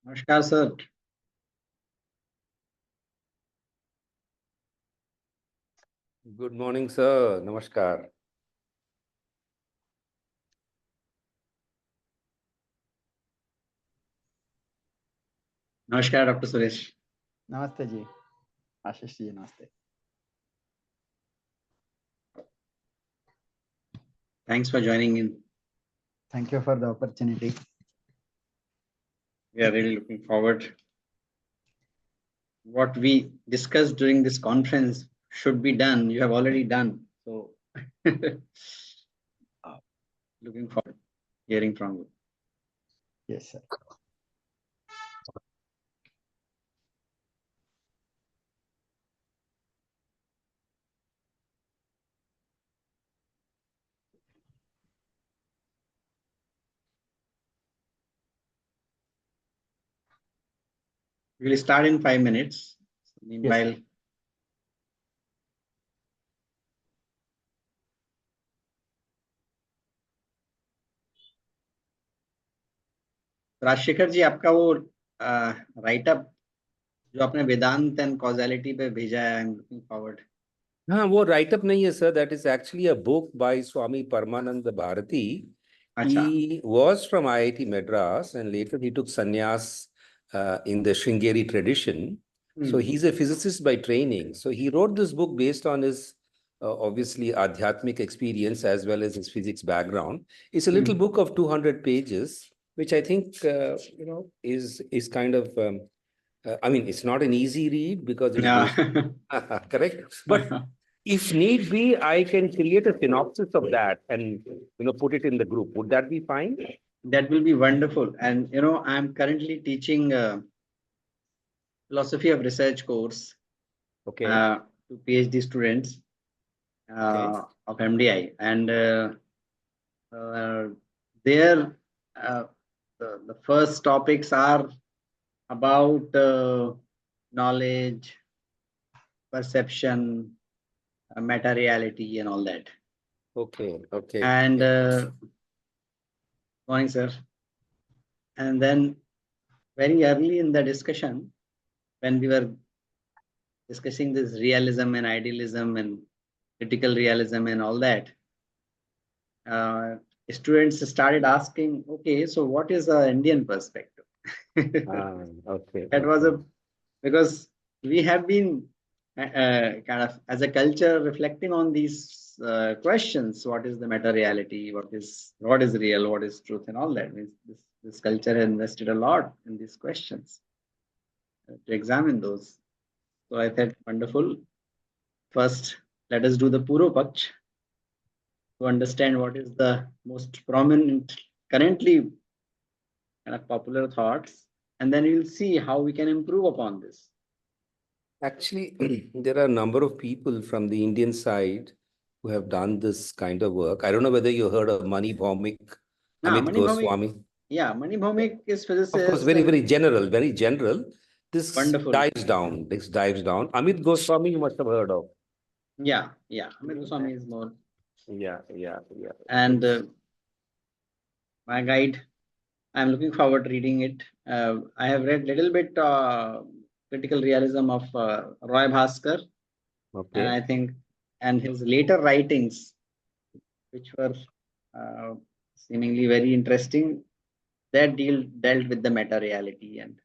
Namaskar, sir. Good morning, sir. Namaskar. Namaskar, Dr. Suresh. नमस्ते जी, आशीष जी नमस्ते. Thanks for joining in. Thank you for the opportunity. We are really looking forward. What we discussed during this conference should be done. You have already done. So, looking forward to hearing from you. Yes, sir. We will start in 5 minutes. Meanwhile, Yes, Rajshekhar जी आपका वो right up जो आपने वेदांत and causality पे भेजा है, I am looking forward. हाँ, वो write up नहीं है sir. That is actually a book by Swami Paramananda Bharati. अच्छा. He was from IIT Madras and later he took sannyas in the Sringeri tradition. So he's a physicist by training. So he wrote this book based on his obviously adhyatmic experience as well as his physics background. It's a little book of 200 pages, which I think is kind of I mean, it's not an easy read because it's based, correct. But if need be, I can create a synopsis of that and put it in the group. Would that be fine? That will be wonderful. And I am currently teaching philosophy of research course Okay. to PhD students of MDI, and there the first topics are about knowledge, perception, meta reality, and all that. Okay. Okay. And morning, sir. And then very early in the discussion, when we were discussing this realism and idealism and critical realism and all that, students started asking, okay, so what is the Indian perspective? Okay. That was because we have been kind of as a culture reflecting on these questions. What is the meta reality? What is real? What is truth? And all that. Means this culture has invested a lot in these questions to examine those. So I thought, wonderful. First, let us do the Puro Paksh to understand what is the most prominent currently kind of popular thoughts, and then we'll see how we can improve upon this. Actually, there are a number of people from the Indian side who have done this kind of work. I don't know whether you heard of Mani Bhaumik, Amit Mani Bhaumik, Goswami. yeah, Mani Bhaumik is physicist. Of course, very general, very general. This Wonderful. dives down. This dives down. Amit Goswami, you must have heard of. Yeah. Amit Goswami is more. Yeah. And my guide, I'm looking forward to reading it. I have read little bit critical realism of Roy Bhaskar. Okay. And I think, and his later writings, which were seemingly very interesting, that dealt with the meta reality, and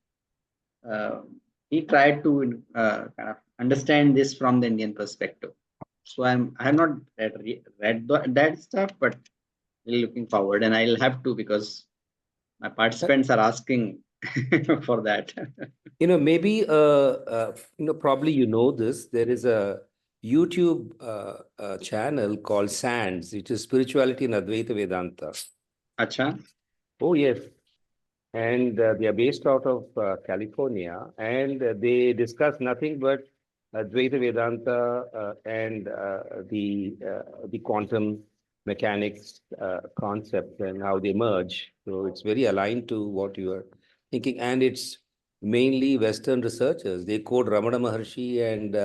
he tried to kind of understand this from the Indian perspective. So I have not read that stuff, but really looking forward, and I'll have to because my participants are asking for that. Maybe probably this. There is a YouTube channel called SANDS, which is Spirituality and Advaita Vedanta. Acha. Oh, yes. And they are based out of California, and they discuss nothing but Advaita Vedanta and the quantum mechanics concept and how they merge. So it's very aligned to what you are thinking, and it's mainly Western researchers. They quote Ramana Maharshi and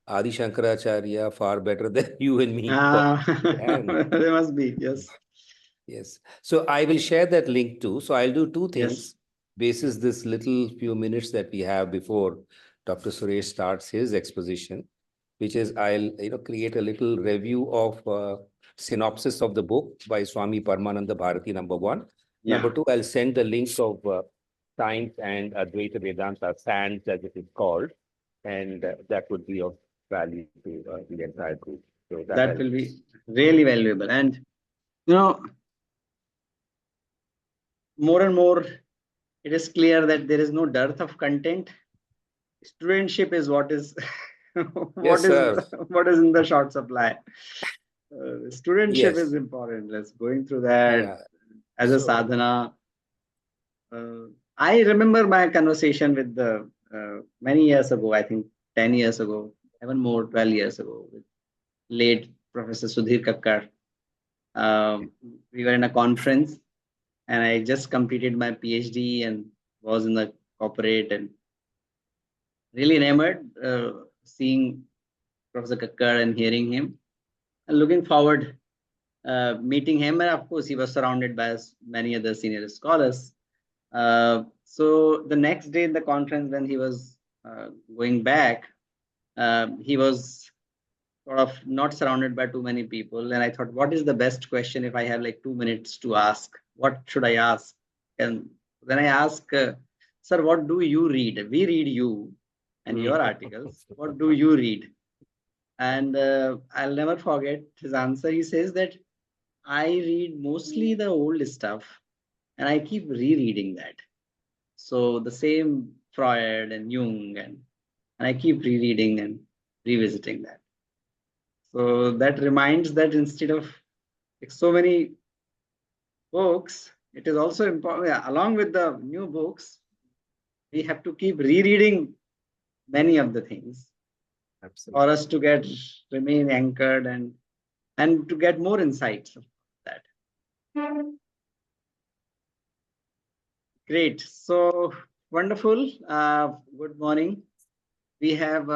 Adi Shankaracharya far better than you and me. There must be, yes. Yes. So I will share that link too. So I'll do two things. Yes. basis this little few minutes that we have before Dr. Suresh starts his exposition, which is I'll create a little review of synopsis of the book by Swami Paramananda Bharati, number one. Yeah. Number two, I'll send the links of Science and Advaita Vedanta, SANS as it is called, and that would be of value to the entire group. So that will be really valuable. And, more and more, it is clear that there is no dearth of content. Studentship is what is Yes, sir. what is in the short supply. Studentship Yes. is important. Let's going through that Yeah. as a sadhana. I remember my conversation with the many years ago, I think 10 years ago, even more, 12 years ago, with late Professor Sudhir Kakkar. We were in a conference and I just completed my PhD and was in the corporate and really enamored seeing Professor Kakkar and hearing him and looking forward meeting him. And of course, he was surrounded by many other senior scholars. So the next day in the conference, when he was going back, he was sort of not surrounded by too many people. And I thought, what is the best question if I have like 2 minutes to ask? What should I ask? And then I asked, sir, what do you read? We read you and your articles. What do you read? And I'll never forget his answer. He says that I read mostly the old stuff and I keep rereading that. So the same Freud and Jung, and I keep rereading and revisiting that. So that reminds that instead of like so many books, it is also important, along with the new books, we have to keep rereading many of the things. Absolutely. For us to remain anchored and to get more insights of that. Great. So wonderful. Good morning. We have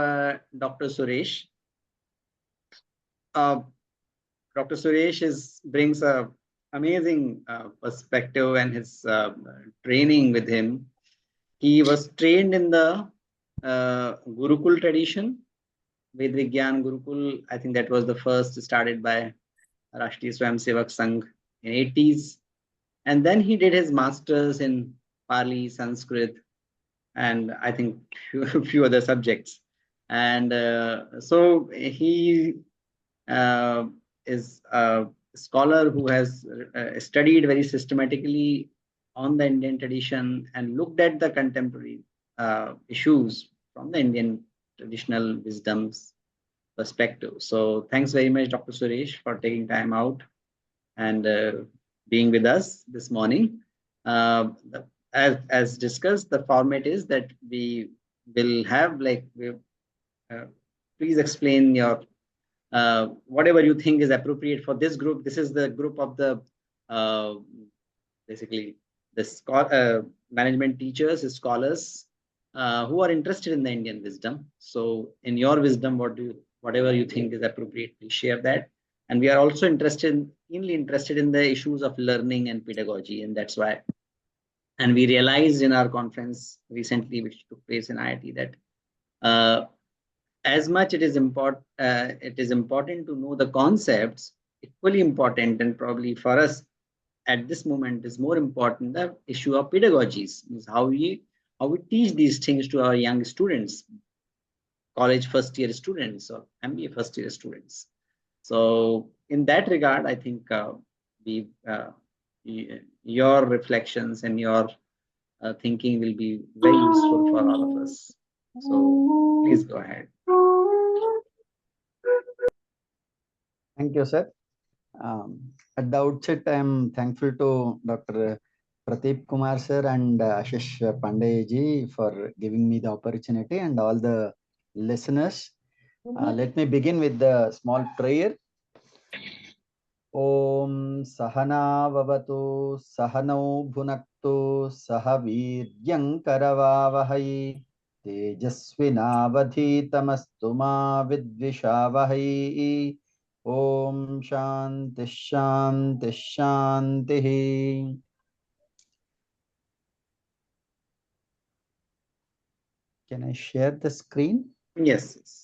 Dr. Suresh. Dr. Suresh brings a amazing perspective and his training with him. He was trained in the Gurukul tradition, Ved Vigyan Gurukul. I think that was the first started by Rashtriya Swayamsevak Sangh in 80s. And then he did his masters in Pali, Sanskrit, and I think a few other subjects. And so he is a scholar who has studied very systematically on the Indian tradition and looked at the contemporary issues from the Indian traditional wisdom's perspective. So thanks very much, Dr. Suresh, for taking time out and being with us this morning. As discussed, the format is that we will have please explain your whatever you think is appropriate for this group. This is the group of the basically the management teachers, scholars who are interested in the Indian wisdom. So in your wisdom, whatever you think is appropriate, please share that. And we are also keenly interested in the issues of learning and pedagogy, and that's why. And we realized in our conference recently, which took place in IIT, that as much it is important to know the concepts, equally important, and probably for us at this moment is more important, the issue of pedagogies, is how we teach these things to our young students, college first year students or MBA first year students. So in that regard, I think your reflections and your thinking will be very useful for all of us. So please go ahead. Thank you, sir. At the outset, I am thankful to Dr. Pradeep Kumar sir and Ashish Pandey ji for giving me the opportunity, and all the listeners. Let me begin with the small prayer. Om Sahana Vavatu Sahano Bhunaktu Sahaviryang Karavavahai Tejasvinavadhitamastu ma vidvishavahai. Om Shanti Shanti Shanti. Can I share the screen? Yes. Yes.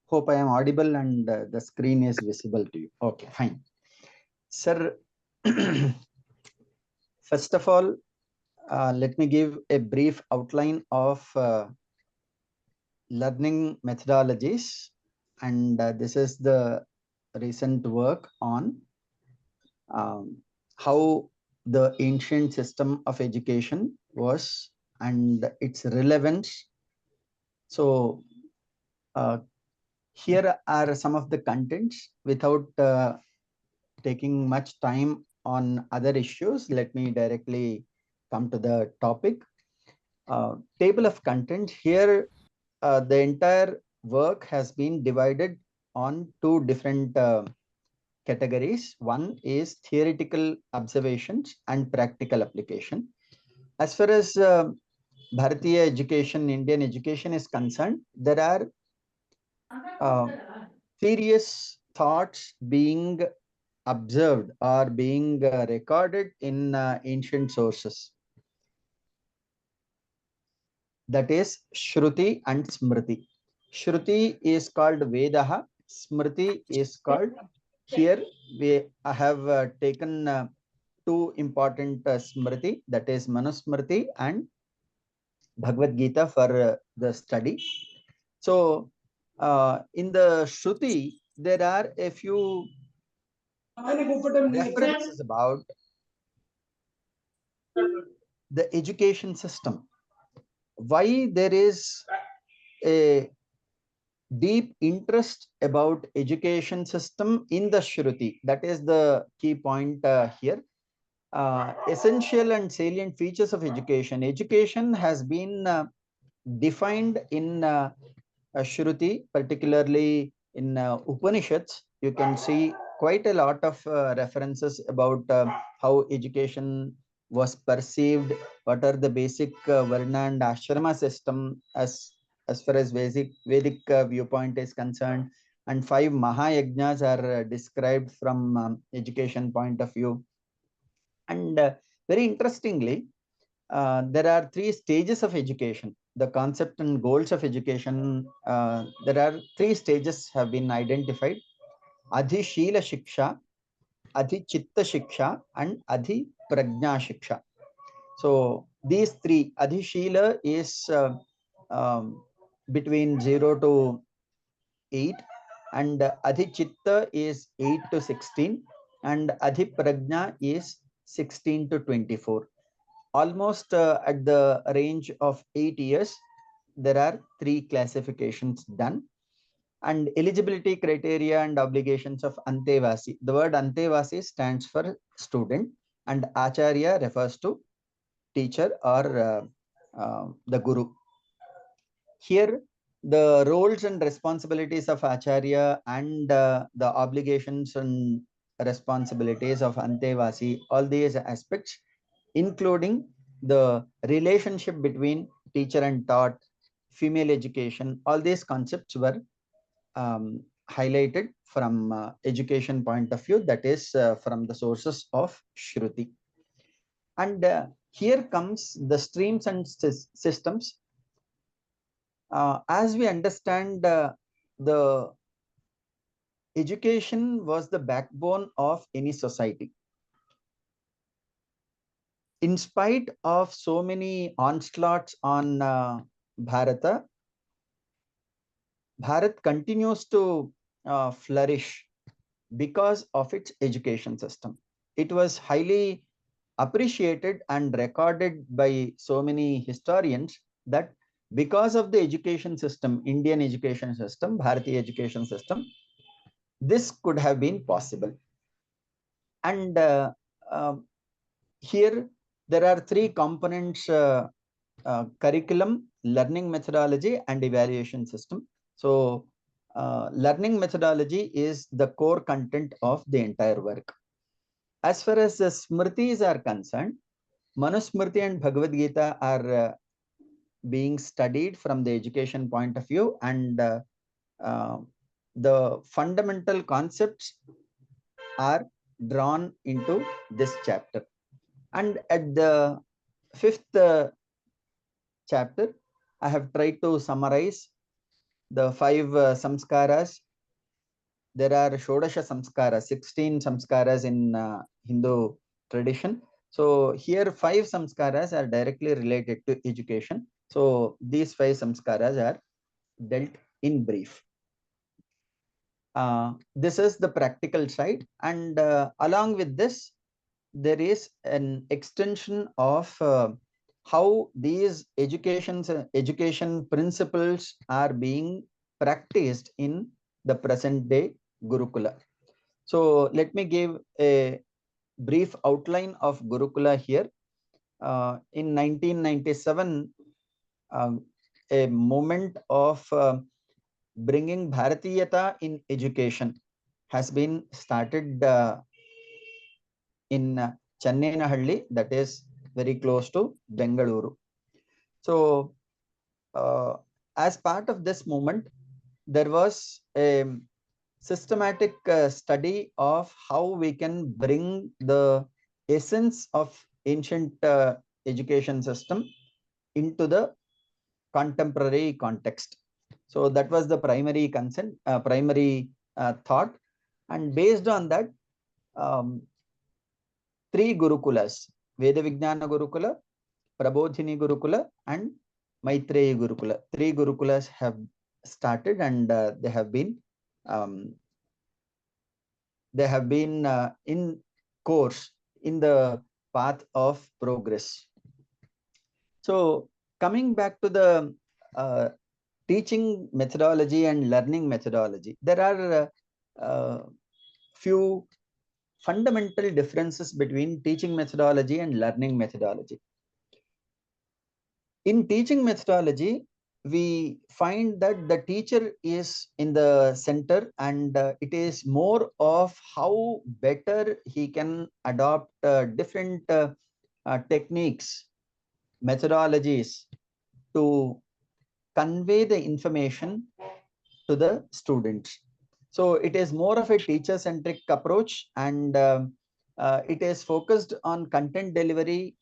Hope I am audible and the screen is visible to you. Okay, fine. Sir, first of all, let me give a brief outline of learning methodologies. And this is the recent work on how the ancient system of education was and its relevance. So here are some of the contents without taking much time on other issues. Let me directly come to the topic. Table of contents. Here, the entire work has been divided on two different categories. One is theoretical observations and practical application. As far as Bharatiya education, Indian education is concerned, there are serious thoughts being observed or being recorded in ancient sources. That is Shruti and Smriti. Shruti is called Vedaha, Smriti is called. Here I have taken two important Smriti, that is Manusmriti and Bhagavad Gita for the study. So in the Shruti, there are a few references about the education system. Why there is a deep interest about education system in the Shruti. That is the key point here. Essential and salient features of education. Education has been defined in Shruti, particularly in Upanishads. You can see quite a lot of references about how education was perceived, what are the basic Varna and Ashrama system as far as Vedic viewpoint is concerned, and 5 Mahayajnas are described from education point of view. And very interestingly, there are 3 stages of education. The concept and goals of education, there are 3 stages have been identified: Adhi Shila Shiksha, Adhi Chitta Shiksha, and Adhi Prajna Shiksha. So these 3, Adhi Shila is between 0 to 8, and Adhi Chitta is 8 to 16, and Adhi Prajna is 16 to 24. Almost at the range of 8 years, there are 3 classifications done. And eligibility criteria and obligations of Antevasi. The word Antevasi stands for student, and Acharya refers to teacher or the guru. Here, the roles and responsibilities of Acharya and the obligations and responsibilities of Antevasi, all these aspects, including the relationship between teacher and taught, female education, all these concepts were highlighted from education point of view, that is from the sources of Shruti. And here comes the streams and systems. As we understand, the education was the backbone of any society. In spite of so many onslaughts on Bharata, Bharat continues to flourish because of its education system. It was highly appreciated and recorded by so many historians that because of the education system, Indian education system, Bharatiya education system, this could have been possible. And here there are three components: curriculum, learning methodology, and evaluation system. So learning methodology is the core content of the entire work. As far as the Smritis are concerned, Manusmriti and Bhagavad Gita are being studied from the education point of view, and the fundamental concepts are drawn into this chapter. And at the fifth chapter, I have tried to summarize the 5 samskaras. There are Shodasha samskaras, 16 samskaras in Hindu tradition. So here 5 samskaras are directly related to education. So these 5 samskaras are dealt in brief. This is the practical side, and along with this, there is an extension of how these education principles are being practiced in the present day Gurukula. So let me give a brief outline of Gurukula here. In 1997, a movement of bringing Bharatiyata in education has been started in Channenahalli, that is very close to Bengaluru. So as part of this movement, there was a systematic study of how we can bring the essence of ancient education system into the contemporary context. So that was the primary concern, primary thought, and based on that, 3 Gurukulas: Veda Vijnana Gurukula, Prabodhini Gurukula, and Maitreyi Gurukula. 3 Gurukulas have started, and they have been in course in the path of progress. So coming back to the teaching methodology and learning methodology, there are few fundamental differences between teaching methodology and learning methodology. In teaching methodology, we find that the teacher is in the center, and it is more of how better he can adopt different techniques, methodologies to convey the information to the students. So it is more of a teacher-centric approach, and it is focused on content delivery.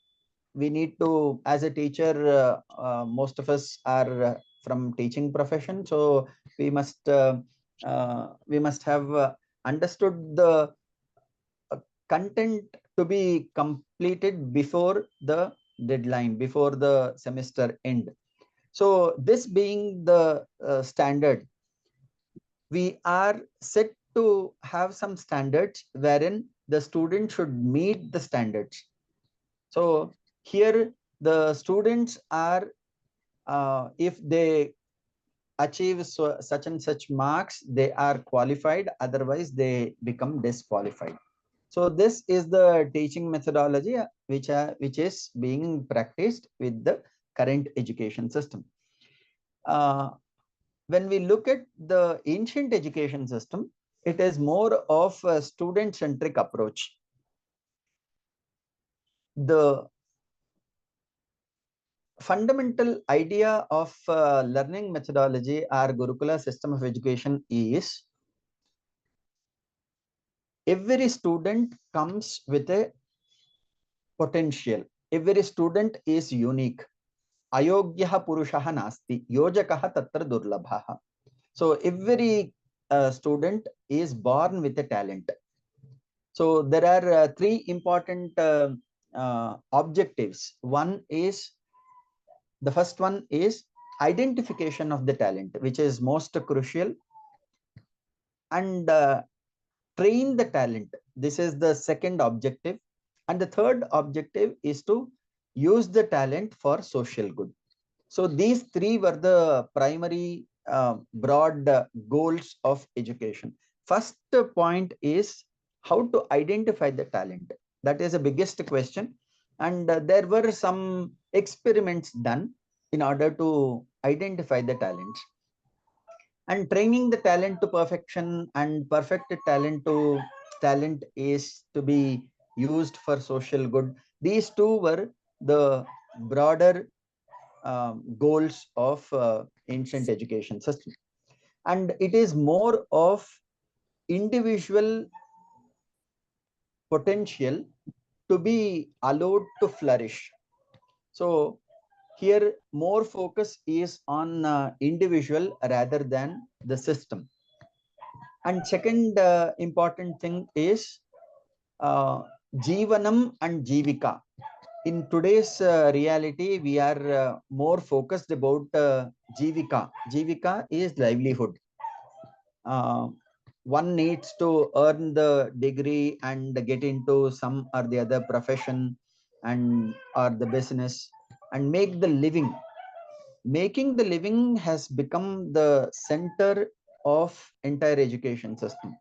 We need to, as a teacher, most of us are from teaching profession, so we must have understood the content to be completed before the deadline, before the semester end. So this being the standard, we are set to have some standards wherein the student should meet the standards. So here the students are, if they achieve such and such marks, they are qualified, otherwise they become disqualified. So this is the teaching methodology which is being practiced with the current education system. When we look at the ancient education system, it is more of a student-centric approach. The fundamental idea of learning methodology or Gurukula system of education is every student comes with a potential. Every student is unique. Ayogyaha purushaha nasti, yojakaha tatra durlabhaha. So every student is born with a talent. So there are 3 important objectives. The first one is identification of the talent, which is most crucial, and train the talent. This is the second objective. And the third objective is to use the talent for social good. So these 3 were the primary broad goals of education. First point is how to identify the talent. That is the biggest question. And there were some experiments done in order to identify the talents. And training the talent to perfection and perfect talent is to be used for social good. These two were the broader goals of ancient education system. And it is more of individual potential to be allowed to flourish. So here more focus is on individual rather than the system. And second important thing is Jivanam and Jivika. In today's reality, we are more focused about Jivika. Jivika is livelihood. One needs to earn the degree and get into some or the other profession and or the business and make the living. Making the living has become the center of entire education system.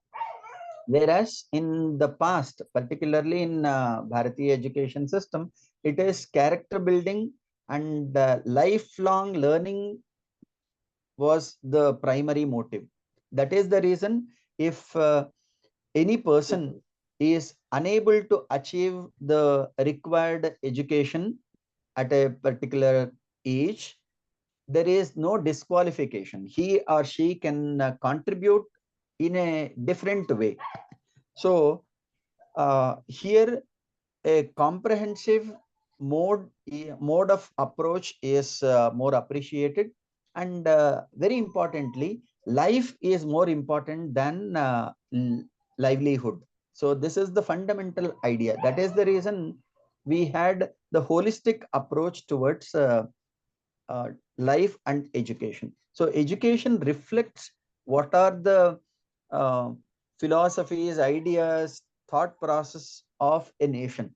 Whereas in the past, particularly in Bharatiya education system, it is character building and lifelong learning was the primary motive. That is the reason if any person is unable to achieve the required education at a particular age, there is no disqualification. He or she can contribute in a different way. So here a comprehensive mode of approach is more appreciated, and very importantly, life is more important than livelihood. So this is the fundamental idea. That is the reason we had the holistic approach towards life and education. So education reflects what are the uh, philosophies, ideas, thought process of a nation.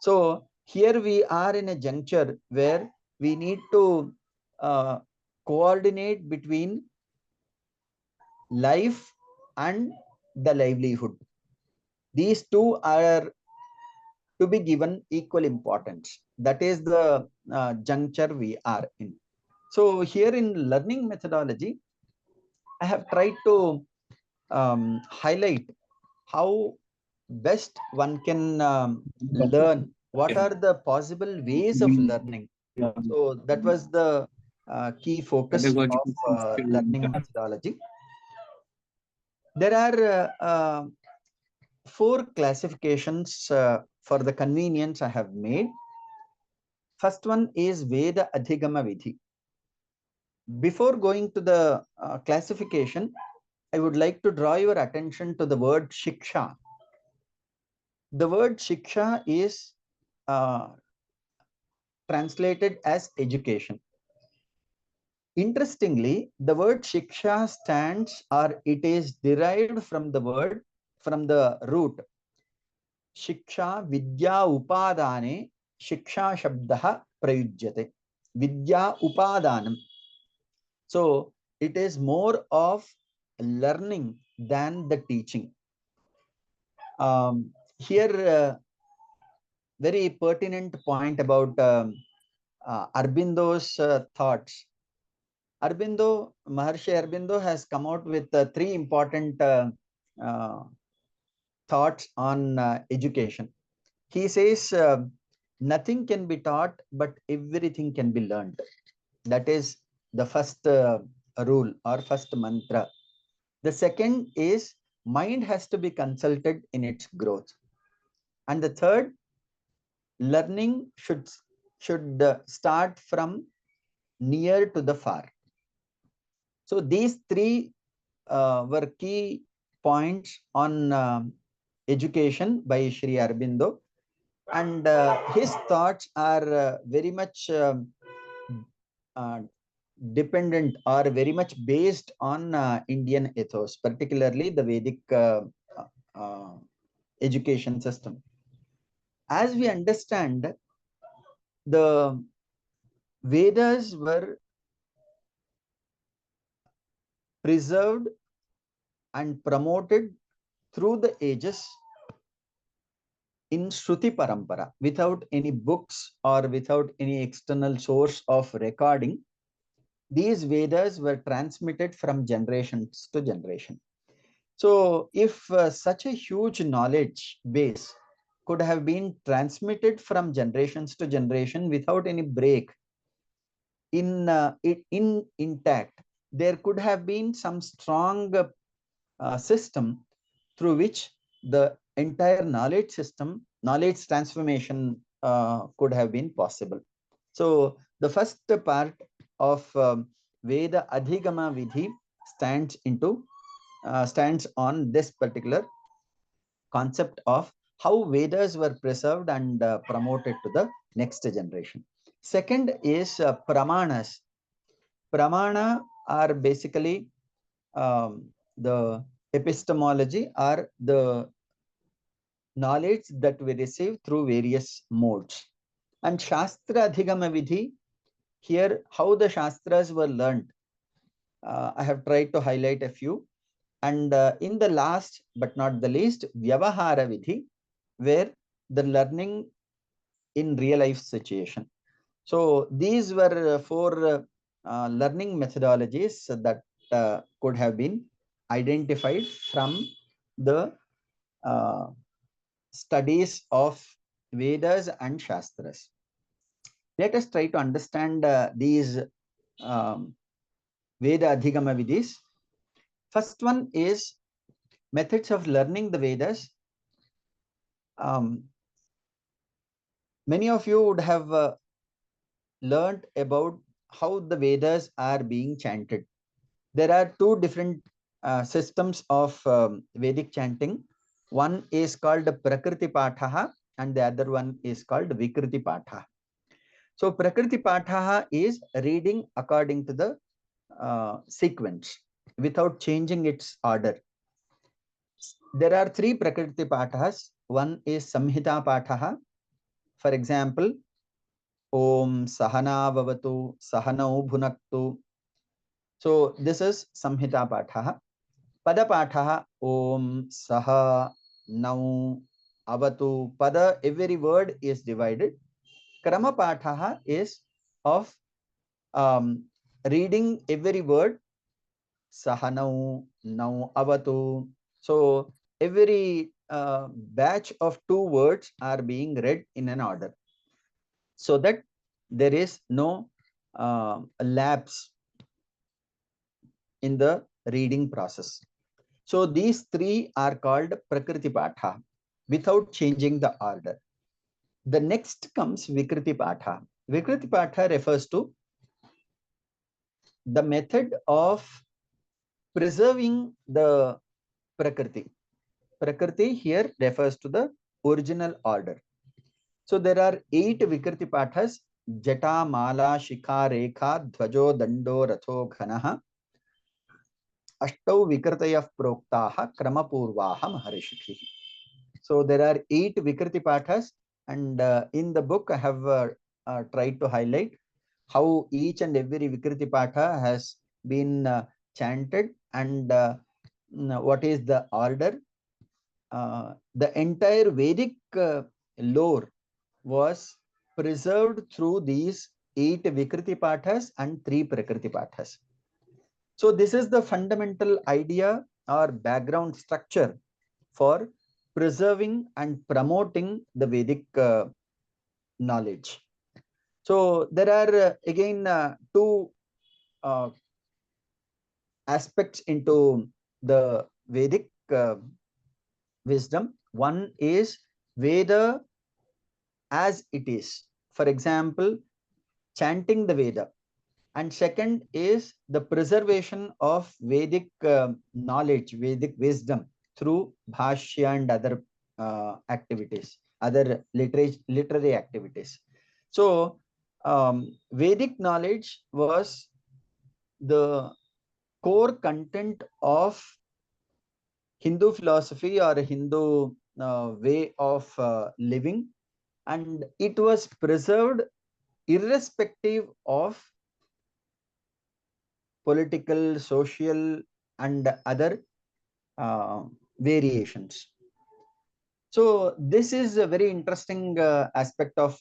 So here we are in a juncture where we need to uh, coordinate between life and the livelihood. These two are to be given equal importance. That is the juncture we are in. So here in learning methodology, I have tried to highlight how best one can learn. What are the possible ways of learning? So that was the key focus of learning methodology. There are four classifications for the convenience I have made. First one is Veda Adhigama Vidhi. Before going to the classification, I would like to draw your attention to the word Shiksha. The word Shiksha is translated as education. Interestingly, the word Shiksha stands or it is derived from the word, from the root Shiksha Vidya Upadane Shiksha Shabdaha Prayujyate. Vidya Upadanam. So it is more of learning than the teaching. Here, very pertinent point about Arbindo's thoughts. Maharshi Arbindo has come out with three important uh, thoughts on education. He says, nothing can be taught, but everything can be learned. That is the first rule or first mantra. The second is mind has to be consulted in its growth. And the third, learning should start from near to the far. So these three were key points on education by Sri Aurobindo, and his thoughts are very much uh, dependent or very much based on Indian ethos, particularly the Vedic uh, education system. As we understand, the Vedas were preserved and promoted through the ages in Shruti Parampara, without any books or without any external source of recording. These Vedas were transmitted from generations to generation. So, if such a huge knowledge base could have been transmitted from generations to generation without any break in intact, there could have been some strong system through which the entire knowledge system, knowledge transformation could have been possible. So the first part of Veda Adhigama Vidhi stands on this particular concept of how Vedas were preserved and promoted to the next generation. Second is Pramanas. Pramana are basically the epistemology or the knowledge that we receive through various modes. And Shastra Adhigama Vidhi, here how the Shastras were learned. I have tried to highlight a few. And in the last but not the least, Vyavahara Vidhi, where the learning in real life situation. So these were four learning methodologies that could have been identified from the studies of Vedas and Shastras. Let us try to understand these Veda Adhigama Vidhis. First one is methods of learning the Vedas. Many of you would have learned about how the Vedas are being chanted. There are two different systems of Vedic chanting. One is called Prakriti Pathaha and the other one is called Vikriti Patha. So Prakriti Pathaha is reading according to the sequence without changing its order. There are three Prakriti Pathas. One is Samhita Pathaha. For example, Om Sahana Vavatu Sahanau Bhunaktu. So this is Samhita Pathaha. Pada Pathaha Om Saha Nau Avatu. Pada, every word is divided. Krama Pathaha is of reading every word. Sahanau Nau Avatu. So every batch of two words are being read in an order, so that there is no lapse in the reading process. So these three are called Prakriti Patha without changing the order. The next comes Vikriti Patha. Vikriti Patha refers to the method of preserving the Prakriti. Prakriti here refers to the original order. So there are 8 Vikriti Pathas: Jata, Mala, Shikha, Rekha, Dhvajo, Dando, Ratho, Ghanaha. Ashtau Vikritayah Proktaha Kramapurvaha Maharishikhi. So there are 8 Vikriti Pathas, and in the book I have tried to highlight how each and every Vikriti Patha has been chanted and what is the order. The entire Vedic lore was preserved through these 8 Vikriti Pathas and 3 Prakriti Pathas. So this is the fundamental idea or background structure for preserving and promoting the Vedic knowledge. So there are again two aspects into the Vedic wisdom. One is Veda as it is. For example, chanting the Veda. And second is the preservation of Vedic knowledge, Vedic wisdom through bhashya and other activities, other literary activities. So Vedic knowledge was the core content of Hindu philosophy or Hindu way of living, and it was preserved irrespective of political, social, and other variations. So this is a very interesting aspect of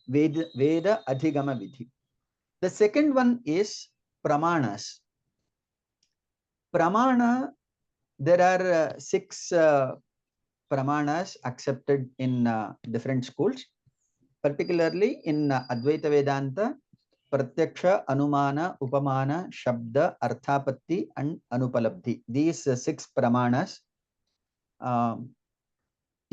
Veda Adhigama Vidhi. The second one is Pramanas. Pramana, there are 6 Pramanas accepted in different schools, particularly in Advaita Vedanta, Pratyaksha, Anumana, Upamana, Shabda, Arthapatti, and Anupalabdhi. These 6 Pramanas.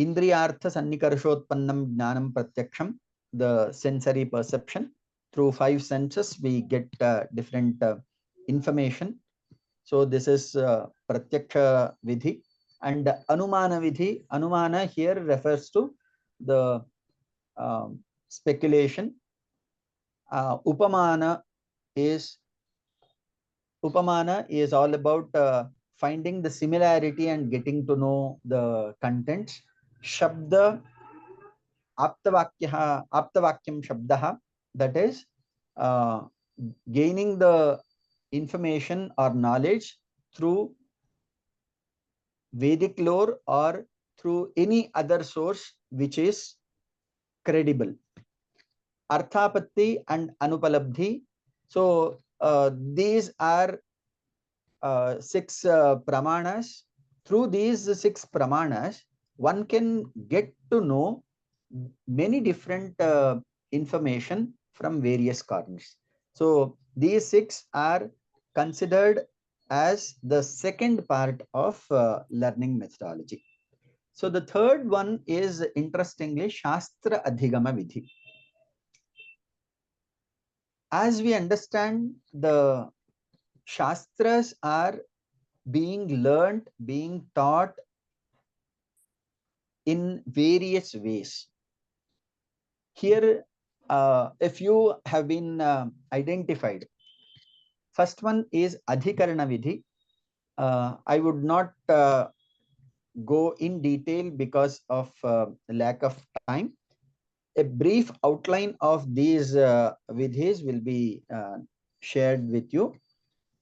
Indriyartha Sannikarshotpannam Jnanam Pratyaksham, the sensory perception. Through 5 senses, we get different information. So this is Pratyaksha Vidhi. And Anumana Vidhi, Anumana here refers to the speculation. Upamana is all about finding the similarity and getting to know the contents. Shabda, Aptavakyam Shabdaha, that is gaining the information or knowledge through Vedic lore or through any other source which is credible. Arthapatti and Anupalabdhi. So these are 6 pramanas. Through these 6 pramanas, one can get to know many different information from various corners. So these 6 are considered as the second part of learning methodology. So the third one is, interestingly, Shastra Adhigama Vidhi. As we understand, the Shastras are being learned, being taught in various ways. Here, a few have been identified. First one is Adhikarana Vidhi. I would not go in detail because of lack of time. A brief outline of these vidhis will be shared with you.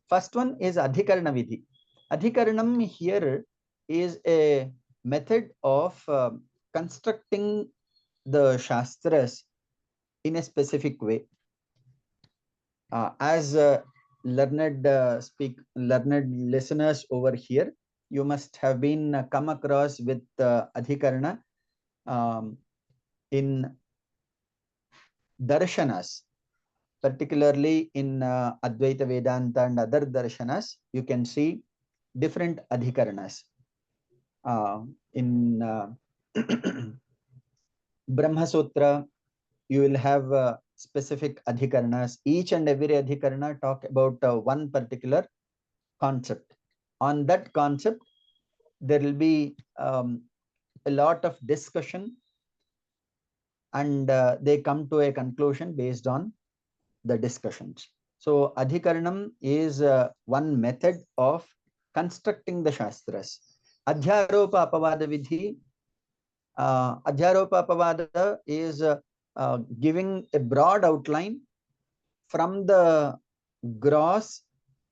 First one is Adhikarana Vidhi. Adhikaranam here is a method of constructing the Shastras in a specific way. As learned listeners over here, you must have been come across with Adhikarana in darshanas, particularly in Advaita Vedanta and other darshanas. You can see different Adhikaranas. In Brahma Sutra, you will have specific Adhikaranas. Each and every Adhikarana talk about one particular concept. On that concept, there will be a lot of discussion, and they come to a conclusion based on the discussions. So Adhikaranam is one method of constructing the Shastras. Adhyaropa Apavada Vidhi. Adhyaropa Apavada is giving a broad outline. From the gross,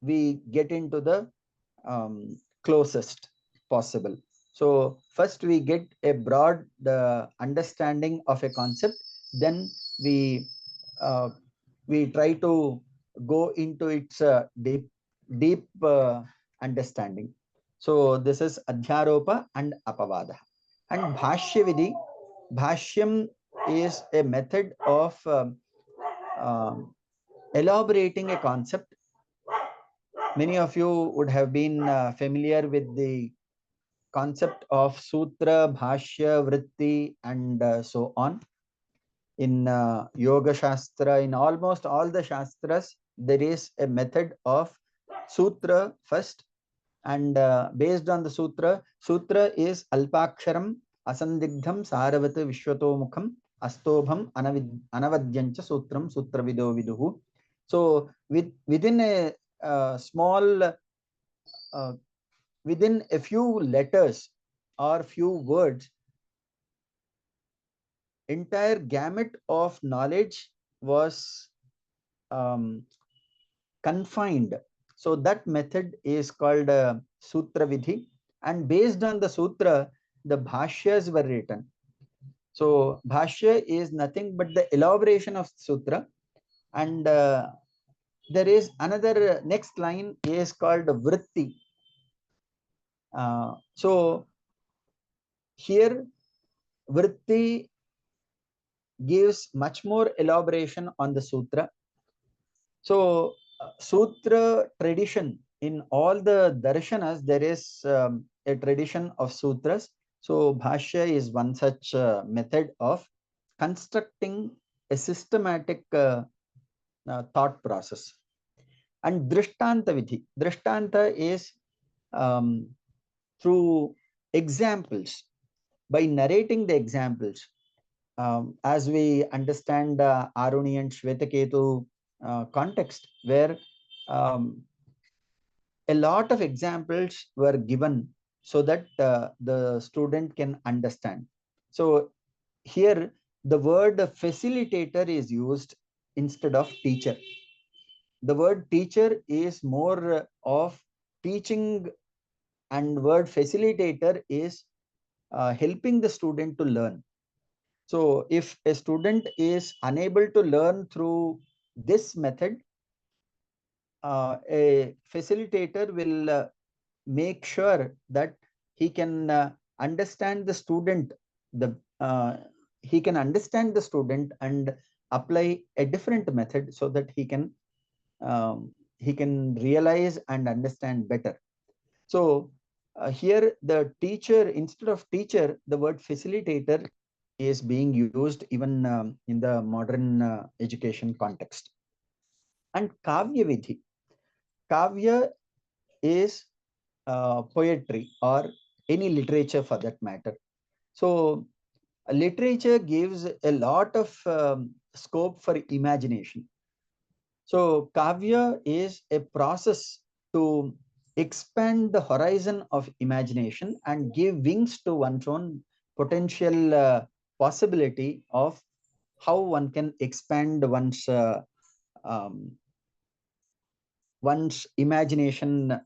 we get into the closest possible. So first we get a broad understanding of a concept, then we try to go into its deep understanding. So this is Adhyaropa and Apavada. And Bhashya Vidhi. Bhashyam is a method of elaborating a concept. Many of you would have been familiar with the concept of Sutra, Bhashya, Vritti, and so on. In Yoga Shastra, in almost all the Shastras, there is a method of Sutra first. And based on the Sutra, Sutra is Alpaksharam, Asandigdham, Saravat, Vishwatomukham, Astobham, Anavadyancha Sutram, Sutra Vido Viduhu. So within a small, within a few letters or few words, entire gamut of knowledge was confined So that method is called Sutra Vidhi, and based on the Sutra, the Bhashyas were written. So Bhashya is nothing but the elaboration of Sutra, and there is another next line is called Vritti. So here Vritti gives much more elaboration on the Sutra. So Sutra tradition, in all the darshanas, there is a tradition of sutras. So Bhashya is one such method of constructing a systematic thought process. And Drishtanta Vidhi. Drishtanta is through examples, by narrating the examples. As we understand Aruni and Shvetaketu context, where a lot of examples were given so that the student can understand. So here the word facilitator is used instead of teacher. The word teacher is more of teaching, and word facilitator is helping the student to learn. So if a student is unable to learn through this method, a facilitator will make sure that he can understand the student, the he can understand the student and apply a different method so that he can realize and understand better. So here the teacher, instead of teacher, the word facilitator is being used even in the modern education context. And Kavya Vidhi. Kavya is poetry or any literature for that matter. So literature gives a lot of scope for imagination. So Kavya is a process to expand the horizon of imagination and give wings to one's own potential possibility of how one can expand um, one's imagination.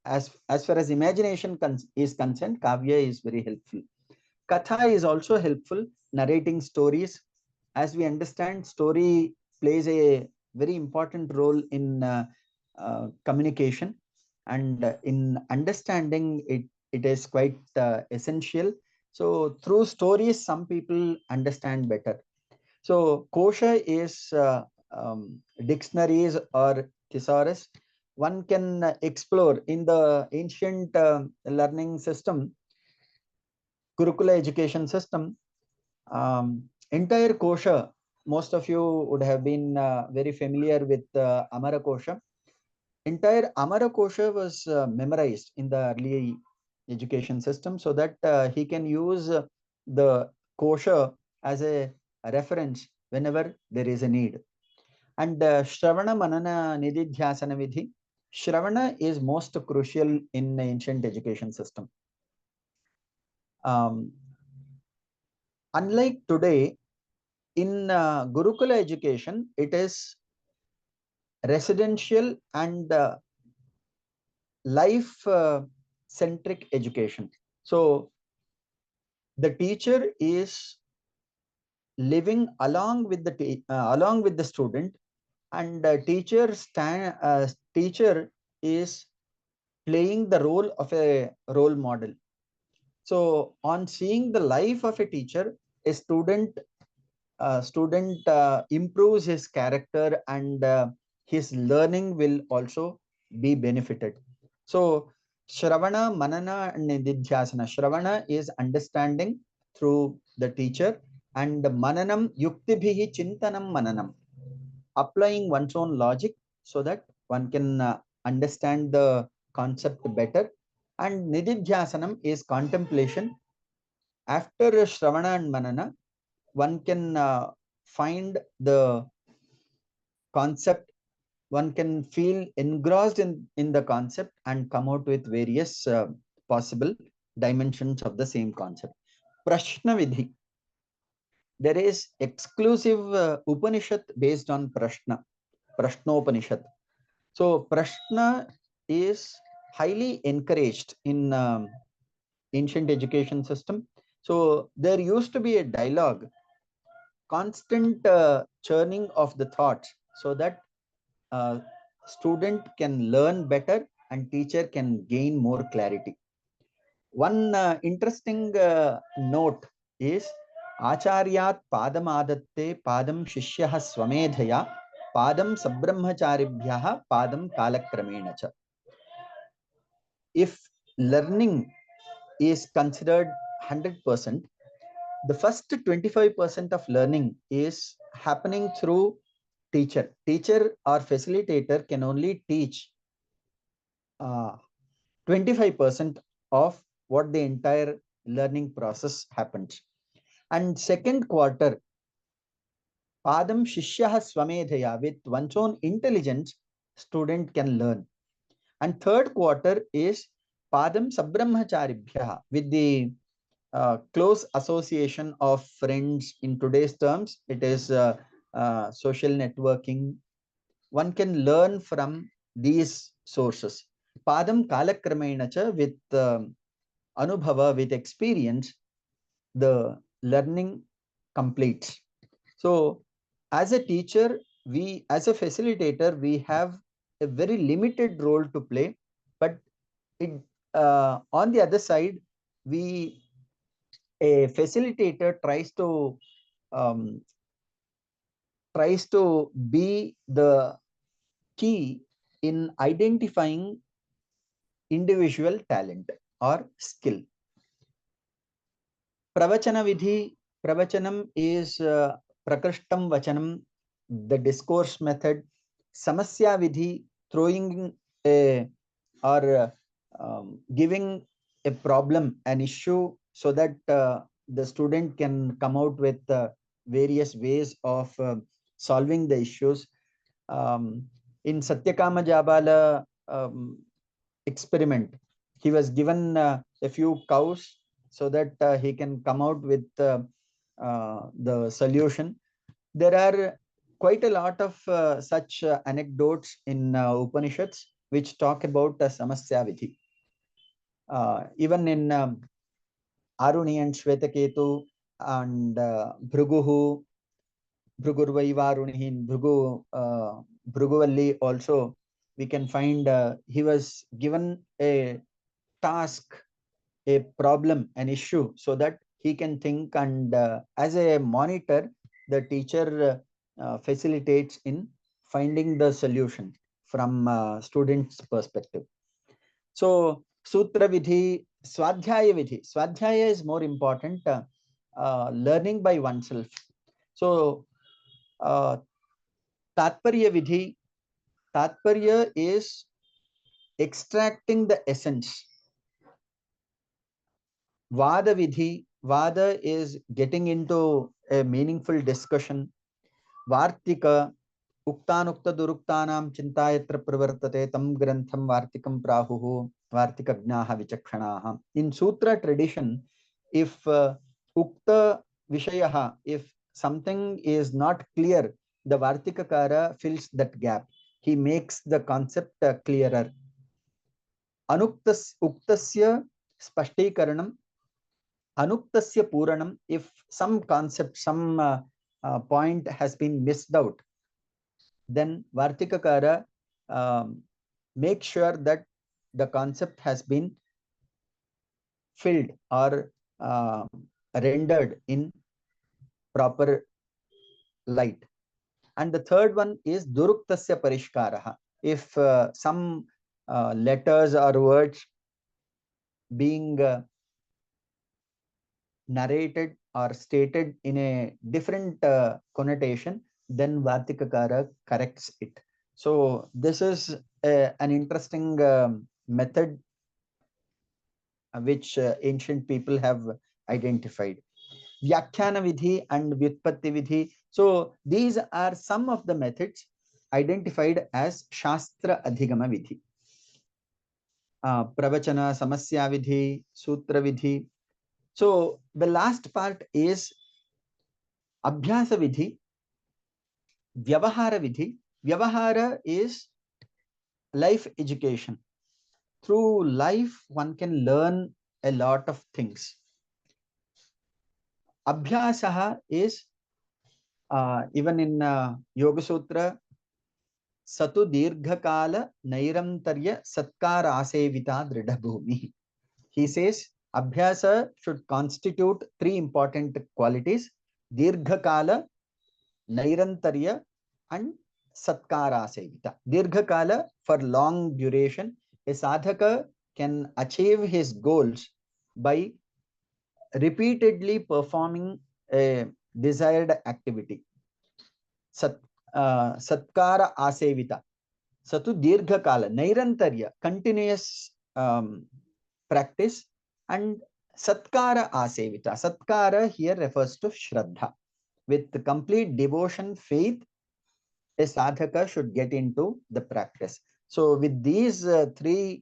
As far as imagination is concerned, Kavya is very helpful. Katha is also helpful, narrating stories. As we understand, story plays a very important role in communication, and in understanding it, it is quite essential. So through stories, some people understand better. So kosha is dictionaries or thesaurus. One can explore in the ancient learning system, Gurukula education system. Entire kosha, most of you would have been very familiar with Amara kosha. Entire Amara kosha was memorized in the early education system, so that he can use the kosha as a reference whenever there is a need. And Shravana Manana Nididhyasana Vidhi. Shravana is most crucial in the ancient education system. Unlike today, in Gurukula education, it is residential and life centric education. So the teacher is living along with the student, and teacher is playing the role of a role model. So on seeing the life of a teacher, a student improves his character, and his learning will also be benefited. So Shravana, Manana, and Nididhyasana. Shravana is understanding through the teacher, and Mananam, Yuktibhihi Chintanam Mananam, applying one's own logic so that one can understand the concept better. And Nididhyasanam is contemplation. After Shravana and Manana, one can find the concept, one can feel engrossed in the concept and come out with various possible dimensions of the same concept. Prashna Vidhi. There is exclusive Upanishad based on Prashna, Prashnopanishad. So Prashna is highly encouraged in ancient education system. So there used to be a dialogue, constant churning of the thoughts, so that student can learn better and teacher can gain more clarity. One interesting note is Acharyat padam adatte padam shishyah swamedhaya padam sabrahmacharibhyah padam kalakramena cha. If learning is considered 100%, the first 25% of learning is happening through teacher. Teacher or facilitator can only teach 25% of what the entire learning process happens. And second quarter, Padam Shishyah Swamedhaya, with one's own intelligence, student can learn. And third quarter is Padam Sabrahmacharibhya, with the close association of friends. In today's terms, it is social networking. One can learn from these sources. Padam Kalakramena cha, with Anubhava, with experience, the learning completes. So as a teacher, as a facilitator, we have a very limited role to play, but it, on the other side, a facilitator um, tries to be the key in identifying individual talent or skill. Pravachana vidhi, pravachanam is prakrishtam vachanam, the discourse method. Samasya vidhi, throwing a or giving a problem, an issue, so that the student can come out with various ways of solving the issues. In Satyakama Jabala experiment, he was given a few cows so that he can come out with the solution. There are quite a lot of such anecdotes in Upanishads which talk about Samasya Vidhi. Even in Aruni and Shvetaketu and Bhruguhu, Bhrugurvaivarunihi, Bhruguvalli also, we can find he was given a task, a problem, an issue, so that he can think, and as a monitor, the teacher facilitates in finding the solution from students' perspective. So Sutra Vidhi, Swadhyaya Vidhi. Swadhyaya is more important, learning by oneself. So Tatparya Vidhi, Tatparya is extracting the essence. Vada Vidhi, Vada is getting into a meaningful discussion. Vartika, Uktanukta Duruktanam Chintayatra Pravartate Tam Grantham Vartikam Prahuhu Vartikagnaha Vichakshanaha. In Sutra tradition, if Ukta Vishayaha, if something is not clear, the Vartikakara fills that gap. He makes the concept clearer. Anuktas Uktasya Spashtikaranam, Anuktasya Puranam, if some concept, some point has been missed out, then Vartikakara make sure that the concept has been filled or rendered in proper light. And the third one is Duruktasya Parishkaraha. If some letters or words being narrated or stated in a different connotation, then Vartikakara corrects it. So this is an interesting method which ancient people have identified. Vyakhyana Vidhi and Vyutpatti Vidhi. So these are some of the methods identified as Shastra Adhigama Vidhi. Pravachana, Samasya Vidhi, Sutra Vidhi. So the last part is Abhyasa Vidhi, Vyavahara Vidhi. Vyavahara is life education. through life, one can learn a lot of things. Abhyasaha is even in Yoga Sutra, Satu Dirghakala Nairamtarya Satkara Asevita Dridhabhumi. He says Abhyasa should constitute three important qualities: Dirghakala, Nairantarya, and Satkara Asevita. Dirghakala, for long duration. A sadhaka can achieve his goals by repeatedly performing a desired activity. Satkara Asevita. Satu Dirghakala, Nairantarya, continuous practice, and Satkara Asevita. Satkara here refers to Shraddha. With complete devotion, faith, a sadhaka should get into the practice. So with these three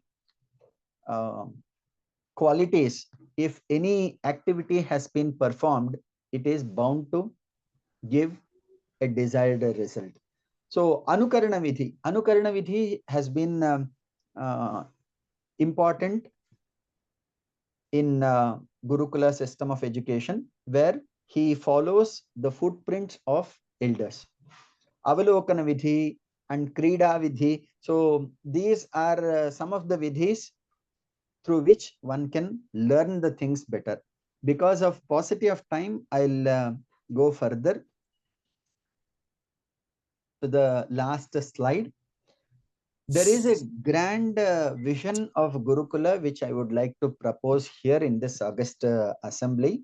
qualities, if any activity has been performed, it is bound to give a desired result. So Anukarana Vidhi has been important in Gurukula system of education, where he follows the footprints of elders. Avalokana Vidhi and Krida Vidhi. So these are some of the vidhis through which one can learn the things better. Because of paucity of time, I'll go further to the last slide. There is a grand vision of Gurukula, which I would like to propose here in this August assembly.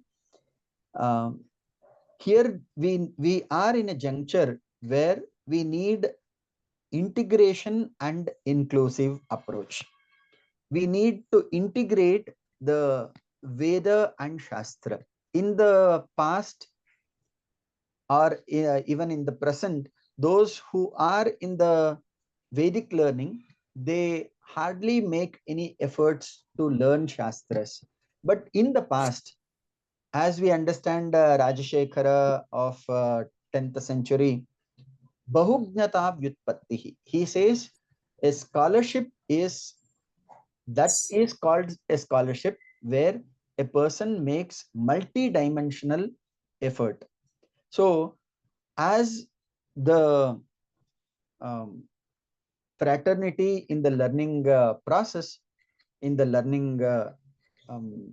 Here we are in a juncture where we need integration and inclusive approach. We need to integrate the Veda and Shastra. In the past, or even in the present, those who are in the Vedic learning, they hardly make any efforts to learn Shastras. But in the past, as we understand Rajashekara of 10th century, Bahujnata Vyutpattihi, he says a scholarship is called a scholarship where a person makes multi-dimensional effort. So as the fraternity in the learning process, in the learning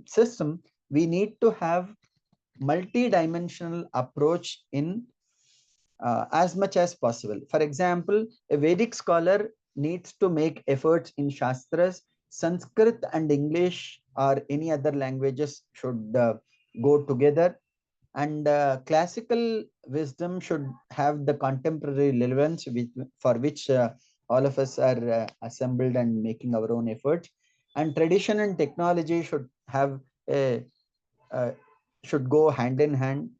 system, we need to have multi-dimensional approach in as much as possible. For example, a Vedic scholar needs to make efforts in Shastras. Sanskrit and English or any other languages should go together, and classical wisdom should have the contemporary relevance for which all of us are assembled and making our own efforts. And tradition and technology should have a should go hand in hand,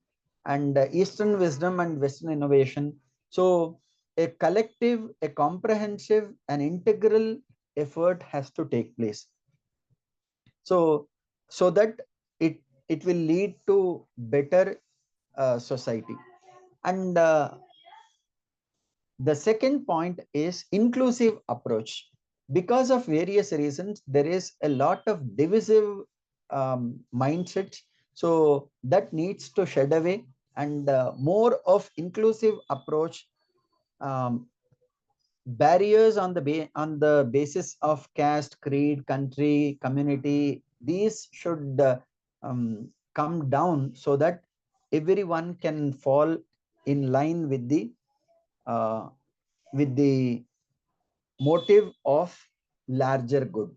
and Eastern wisdom and Western innovation. So a collective, a comprehensive, an integral effort has to take place. So that it will lead to better society. And the second point is inclusive approach. Because of various reasons, there is a lot of divisive mindsets. So that needs to shed away, and more of inclusive approach. Barriers on the basis of caste, creed, country, community, these should come down so that everyone can fall in line with the motive of larger good.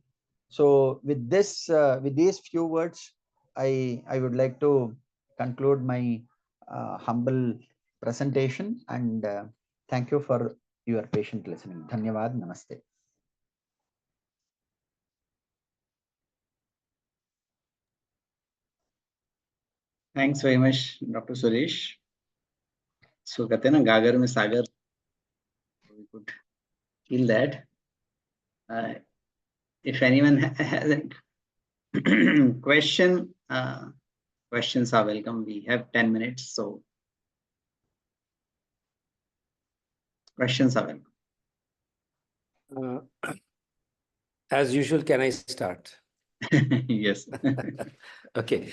So with this, with these few words, I would like to conclude my humble presentation, and thank you for your patient listening. Dhanyavad, namaste. Thanks very much, Dr. Suresh. So कहते हैं ना गागर में सागर, we could feel that. If anyone has a question, questions are welcome. We have 10 minutes, so questions are welcome. As usual, can I start? Yes. Okay.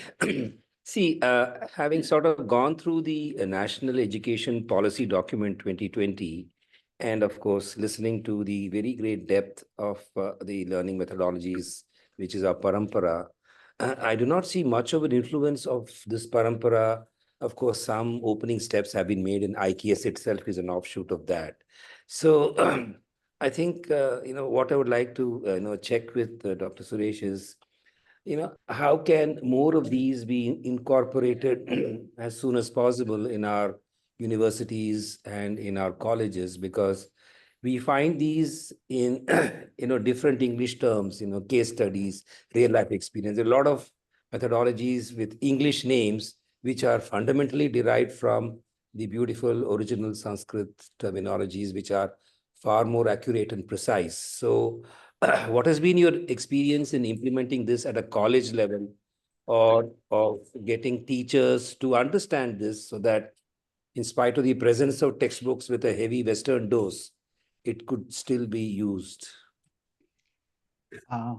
See, having sort of gone through the National Education Policy Document 2020, and of course, listening to the very great depth of the learning methodologies, which is our parampara, I do not see much of an influence of this parampara. Of course, some opening steps have been made, and IKS itself is an offshoot of that. So, I think, what I would like to, check with Dr. Suresh is, how can more of these be incorporated as soon as possible in our universities and in our colleges? Because we find these in, different English terms, case studies, real life experience. There are a lot of methodologies with English names, which are fundamentally derived from the beautiful original Sanskrit terminologies, which are far more accurate and precise. So, what has been your experience in implementing this at a college level, or of getting teachers to understand this, so that in spite of the presence of textbooks with a heavy Western dose, it could still be used? Uh,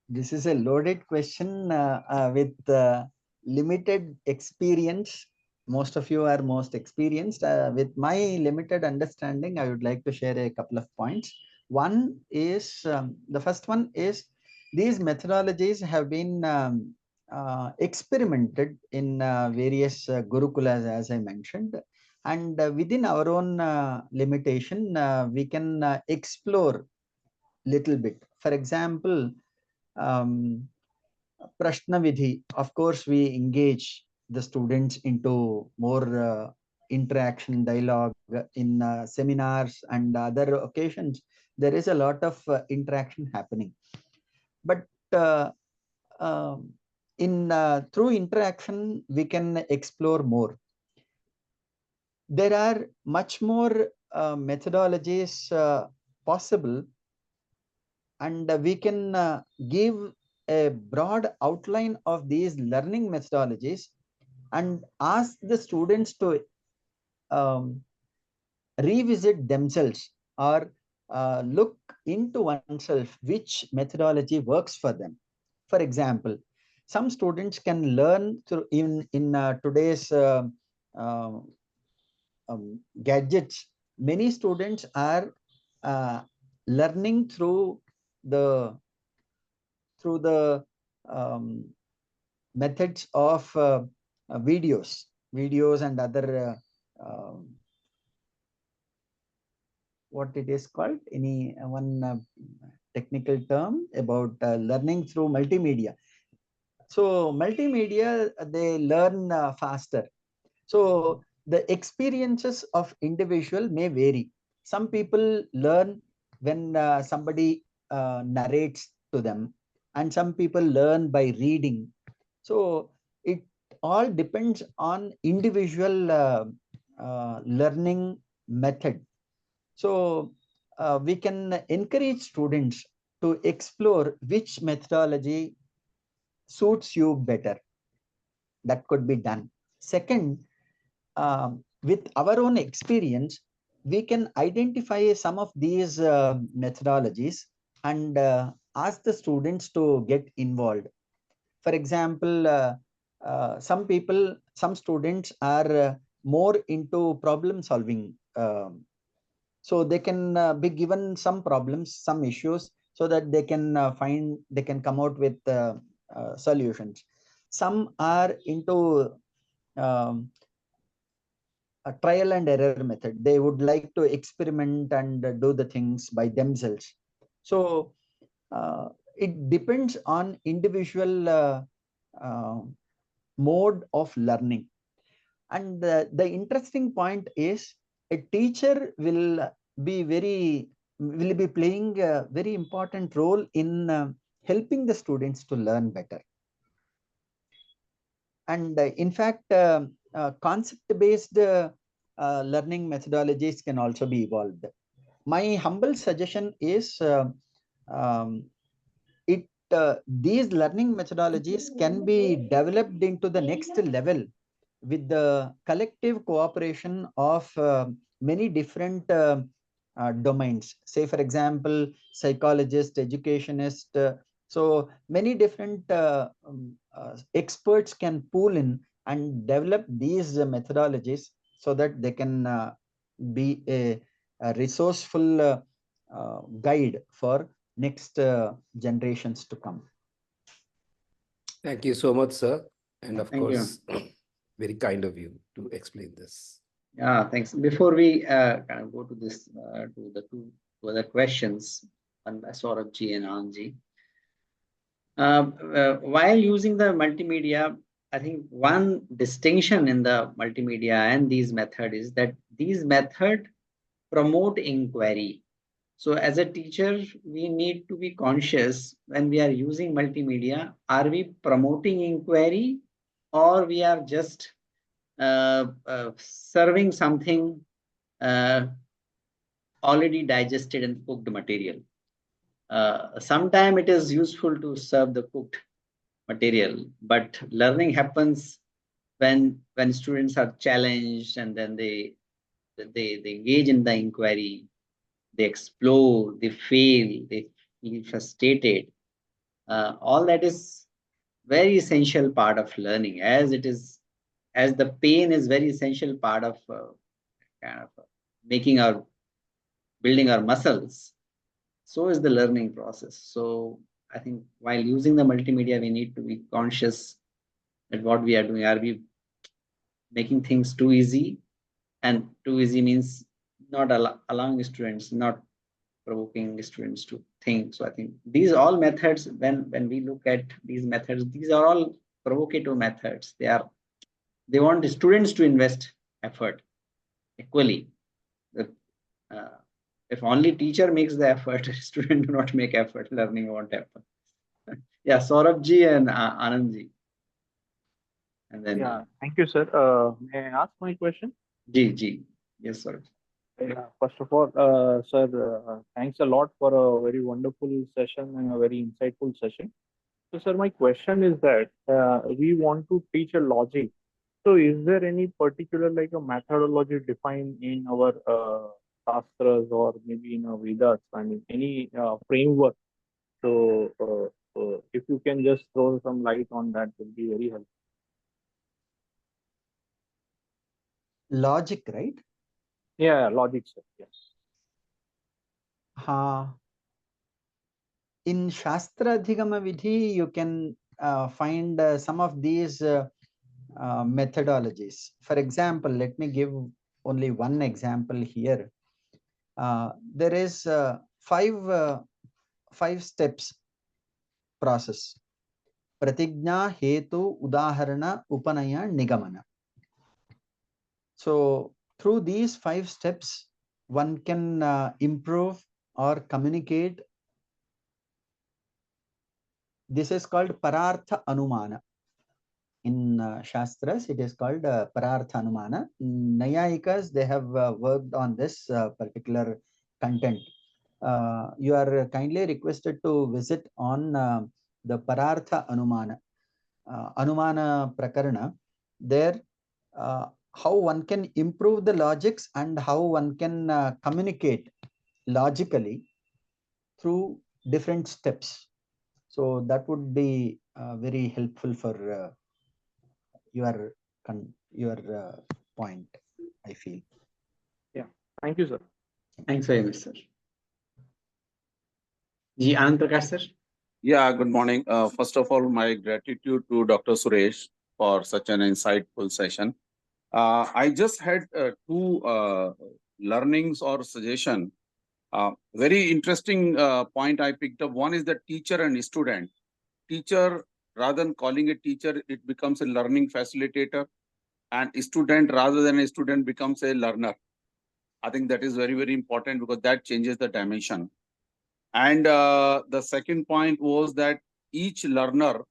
this is a loaded question with limited experience. Most of you are most experienced. With my limited understanding, I would like to share a couple of points. One is the first one is these methodologies have been experimented in various gurukulas, as I mentioned, and within our own limitation, we can explore little bit. For example, um, Prashna Vidhi, of course, we engage the students into more interaction, dialogue in seminars and other occasions. There is a lot of interaction happening. But um, in through interaction, we can explore more. There are much more methodologies possible, and we can give a broad outline of these learning methodologies and ask the students to um, revisit themselves or look into oneself which methodology works for them. For example, some students can learn through in today's uh, gadgets. Many students are uh, learning the through the um, methods of videos and other what it is called, any one technical term about learning through multimedia. So multimedia, they learn faster. So the experiences of individual may vary. Some people learn when somebody narrates to them, and some people learn by reading. So it all depends on individual learning method. So we can encourage students to explore which methodology suits you better. That could be done. Second, with our own experience, we can identify some of these methodologies and ask the students to get involved. For example, some students are more into problem solving. So they can be given some problems, some issues, so that they can they can come out with solutions. Some are into um, a trial and error method. They would like to experiment and do the things by themselves. So it depends on individual uh, mode of learning. And the interesting point is a teacher will be playing a very important role in helping the students to learn better. And in fact, concept-based learning methodologies can also be evolved. My humble suggestion is these learning methodologies can be developed into the next level with the collective cooperation of many different domains. Say, for example, psychologist, educationist. So many different experts can pool in and develop these methodologies so that they can be a resourceful guide for next generations to come. Thank you so much, sir. And of Thank you. course, very kind of you to explain this. Yeah, thanks. Before we kind of go to this, to the two other questions, one by Saurabh and Anandji. While using the multimedia, I think one distinction in the multimedia and these methods is that these methods promote inquiry. So as a teacher, we need to be conscious when we are using multimedia, are we promoting inquiry or we are just serving something already digested and cooked material. Sometimes it is useful to serve the cooked material, but learning happens when students are challenged and then they engage in the inquiry, they explore, they fail, they feel frustrated. All that is very essential part of learning, as the pain is very essential part of kind of building our muscles. So is the learning process. So I think while using the multimedia, we need to be conscious that what we are doing. Are we making things too easy? And too easy means not allowing students, not provoking students to think. So I think these all methods, when we look at these methods, these are all provocative methods. They want the students to invest effort equally. If only teacher makes the effort, student do not make effort, learning won't happen. Yeah, Saurabh ji and Anand ji. And then Yeah, thank you, sir. May I ask my question? Ji. Yes, Saurabh. Yeah, first of all, sir, thanks a lot for a very wonderful session and a very insightful session. So, sir, my question is that we want to teach a logic. So, is there any particular like a methodology defined in our shastras or maybe in our Vedas? I mean, any framework? So, if you can just throw some light on that, would be very helpful. Logic, right? Yeah, logic, sir. Yes. In Shastra Adhigama Vidhi, you can find some of these methodologies. For example, let me give only one example here. There is five steps process. Pratigna, Hetu, Udaharana, Upanaya, Nigamana. So through these 5 steps, one can improve or communicate. This is called Parartha Anumana. In Shastras, it is called Parartha Anumana. Nayayikas, they have worked on this particular content. You are kindly requested to visit on the Parartha Anumana. Anumana Prakarana. There, how one can improve the logics and how one can communicate logically through different steps. So that would be very helpful for your point, I feel. Yeah. Thank you, sir. Thanks very much, sir. Ji Anand Prakash, sir. Yeah, good morning. First of all, my gratitude to Dr. Suresh for such an insightful session. I just had two learnings or suggestion. Very interesting point I picked up. One is the teacher and student. Teacher, rather than calling it teacher, it becomes a learning facilitator. And student, rather than a student, becomes a learner. I think that is very, very important because that changes the dimension. And the second point was that each learner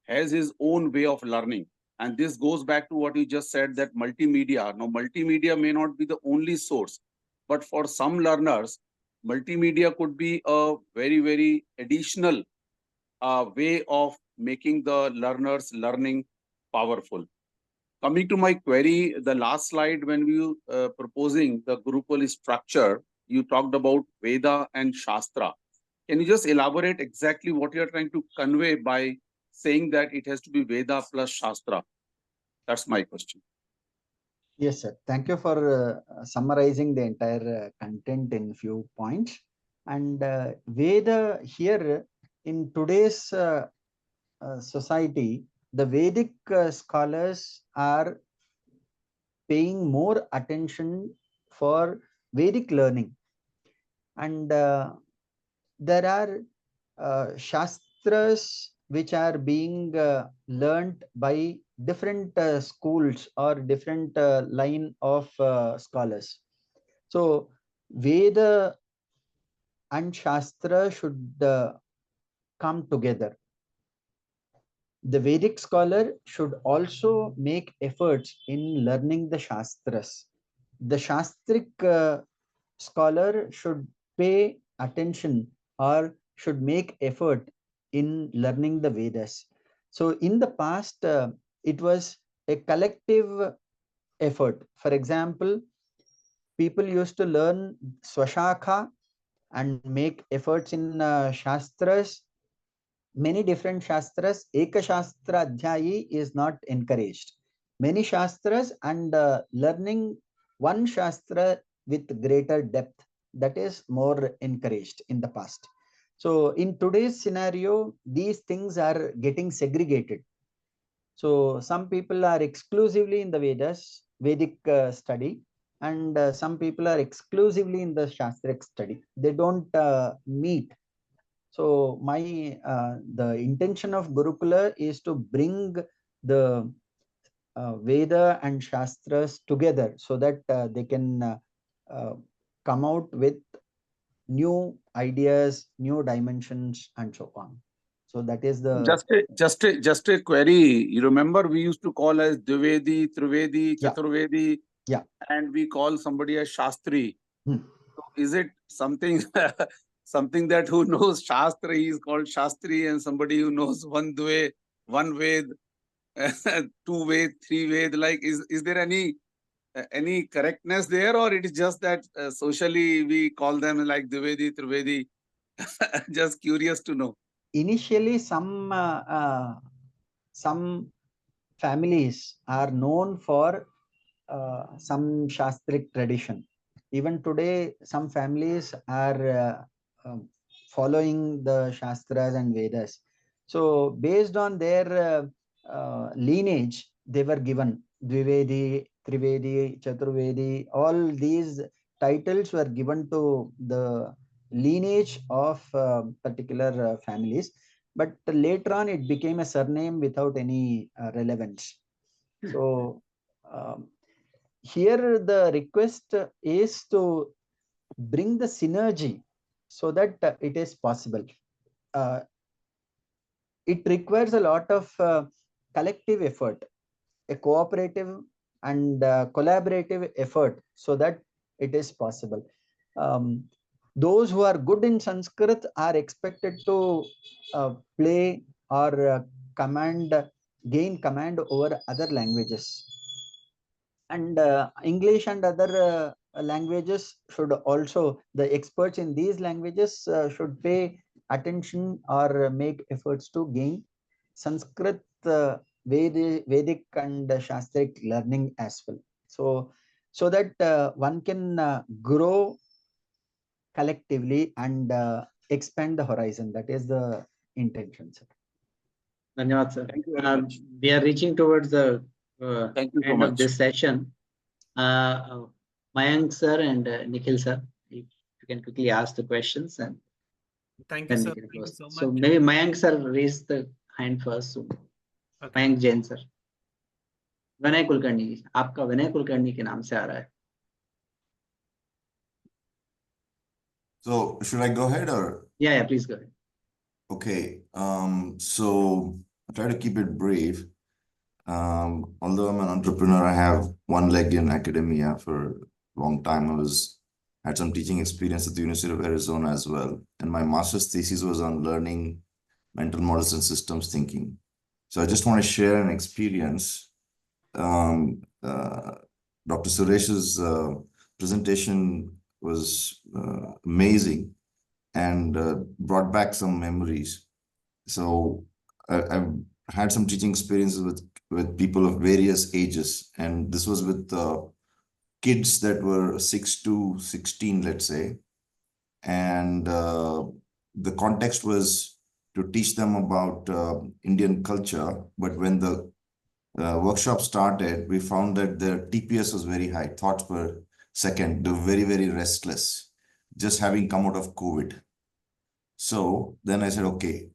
has his own way of learning. And this goes back to what you just said, that multimedia. Now, multimedia may not be the only source, but for some learners, multimedia could be a very, very additional way of making the learner's learning powerful. Coming to my query, the last slide, when we were proposing the Gurukul structure, you talked about Veda and Shastra. Can you just elaborate exactly what you're trying to convey by saying that it has to be Veda plus Shastra? That's my question. Yes, sir. Thank you for summarizing the entire content in few points. And Veda here in today's society, the Vedic scholars are paying more attention for Vedic learning. And there are Shastras which are being learnt by different schools or different line of scholars. So Veda and Shastra should come together. The Vedic scholar should also make efforts in learning the Shastras. The Shastric scholar should pay attention or should make effort in learning the Vedas. So in the past, it was a collective effort. For example, people used to learn Swashakha and make efforts in Shastras. Many different Shastras. Eka Shastra Adhyayi is not encouraged. Many Shastras and learning one Shastra with greater depth, that is more encouraged in the past. So in today's scenario, these things are getting segregated. So some people are exclusively in the Vedas, Vedic study, and some people are exclusively in the Shastric study. They don't meet. So my the intention of Gurukula is to bring the Veda and Shastras together so that they can come out with new ideas, new dimensions, and so on. So that is the Just a query. You remember we used to call as Dvivedi, Trivedi, Yeah. Chaturvedi, Yeah. and we call somebody as Shastri. Hmm. So is it something something that who knows Shastra he is called Shastri, and somebody who knows one Ved, two Ved, three Ved? Like, is there any correctness there, or it is just that socially we call them like Dvivedi, Trivedi? Just curious to know. initially some families are known for some Shastric tradition. Even today, some families are following the Shastras and Vedas. So, based on their lineage, they were given Dvivedi, Trivedi, Chaturvedi, all these titles were given to the lineage of particular families. But later on, it became a surname without any relevance. So, here the request is to bring the synergy so that it is possible. It requires a lot of collective effort, a cooperative and collaborative effort so that it is possible. Those who are good in Sanskrit are expected to play or gain command over other languages. And English and other languages should also, the experts in these languages should pay attention or make efforts to gain Sanskrit, Vedic and Shastric learning as well. So that one can grow collectively and expand the horizon. That is the intention, sir. Dhanyavad, sir. Thank you very much. We are reaching towards the Thank you so end of much. this session. Mayank sir and Nikhil sir, if you can quickly ask the questions and Thank you, then sir. we can Thank you close. so much. So maybe Mayank sir raise the hand first. So Okay. Mayank Jain sir. विनय कुलकर्णी, आपका विनय कुलकर्णी के नाम से आ रहा है. So should I go ahead or? Yeah, please go ahead. Okay, so I'll try to keep it brief. Although I'm an entrepreneur, I have one leg in academia for a long time. Had some teaching experience at the University of Arizona as well. And my master's thesis was on learning mental models and systems thinking. So I just want to share an experience. Dr. Suresha's presentation was amazing and brought back some memories. So I've had some teaching experiences with people of various ages, and this was with kids that were 6 to 16, let's say. And the context was to teach them about Indian culture. But when the workshop started, we found that their TPS was very high, thoughts per second. They were very, very restless, just having come out of COVID. So then I said, okay,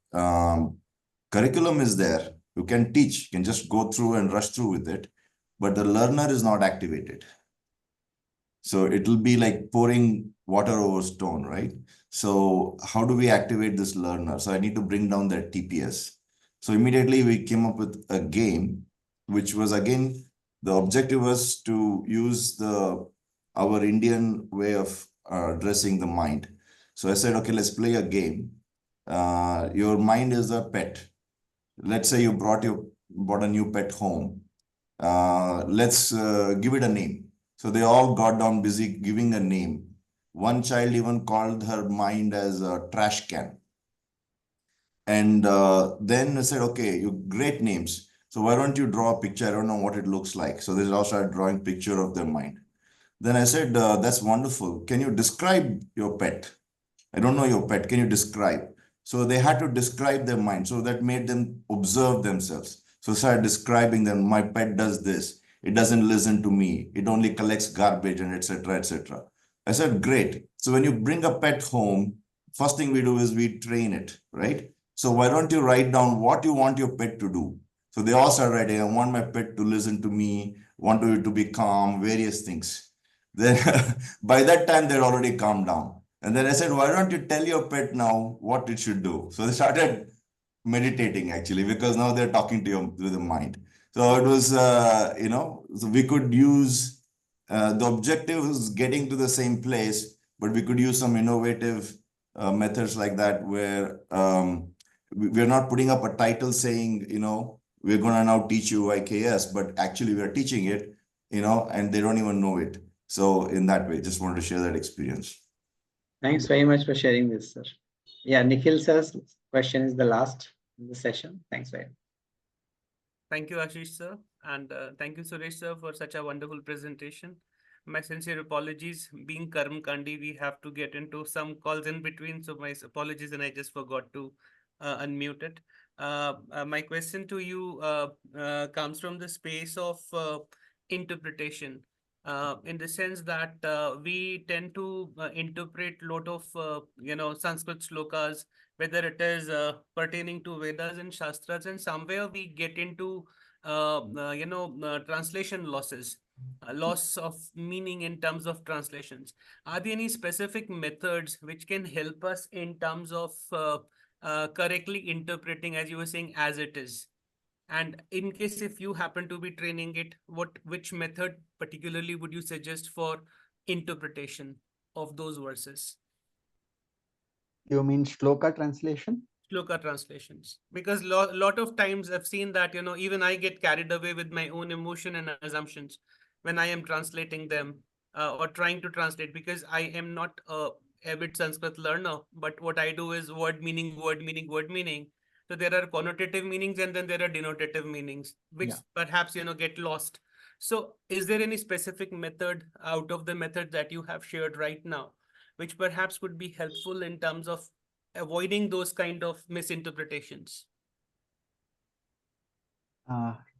curriculum is there. You can teach, you can just go through and rush through with it, but the learner is not activated. So it will be like pouring water over stone, right? So how do we activate this learner? So I need to bring down that TPS. So immediately we came up with a game, which was again, the objective was to use our Indian way of addressing the mind. So I said, okay, let's play a game. Your mind is a pet. Let's say you bought a new pet home. Let's give it a name. So they all got down busy giving a name. One child even called her mind as a trash can. And then I said, okay, you great names. So why don't you draw a picture? I don't know what it looks like. So they all started drawing picture of their mind. Then I said, that's wonderful. Can you describe your pet? I don't know your pet. Can you describe? So they had to describe their mind. So that made them observe themselves. So started describing them. My pet does this. It doesn't listen to me. It only collects garbage and etc. etc. I said, great. So when you bring a pet home, first thing we do is we train it, right? So why don't you write down what you want your pet to do? So they all started writing, I want my pet to listen to me, want it to be calm, various things. Then by that time, they're already calmed down. And then I said, why don't you tell your pet now what it should do? So they started meditating actually, because now they're talking to the mind. So it was, so we could use, the objective is getting to the same place, but we could use some innovative methods like that where we're not putting up a title saying, we're going to now teach you IKS, but actually we're teaching it, and they don't even know it. So in that way, just wanted to share that experience. Thanks very much for sharing this, sir. Yeah, Nikhil sir's question is the last in the session. Thanks very much. Thank you, Ashish sir, and thank you, Suresh sir, for such a wonderful presentation. My sincere apologies. Being Karm Kandi, we have to get into some calls in between, so my apologies, and I just forgot to unmute it. My question to you comes from the space of interpretation. In the sense that we tend to interpret a lot of Sanskrit slokas, whether it is pertaining to Vedas and Shastras, and somewhere we get into translation losses, loss of meaning in terms of translations. Are there any specific methods which can help us in terms of correctly interpreting, as you were saying, as it is? And in case if you happen to be training it, which method particularly would you suggest for interpretation of those verses? You mean shloka translation? Shloka translations. Because lot of times I've seen that, even I get carried away with my own emotion and assumptions when I am translating them or trying to translate, because I am not a avid Sanskrit learner, but what I do is word meaning, word meaning, word meaning. So there are connotative meanings and then there are denotative meanings, which perhaps, get lost. So is there any specific method out of the method that you have shared right now, which perhaps could be helpful in terms of avoiding those kind of misinterpretations?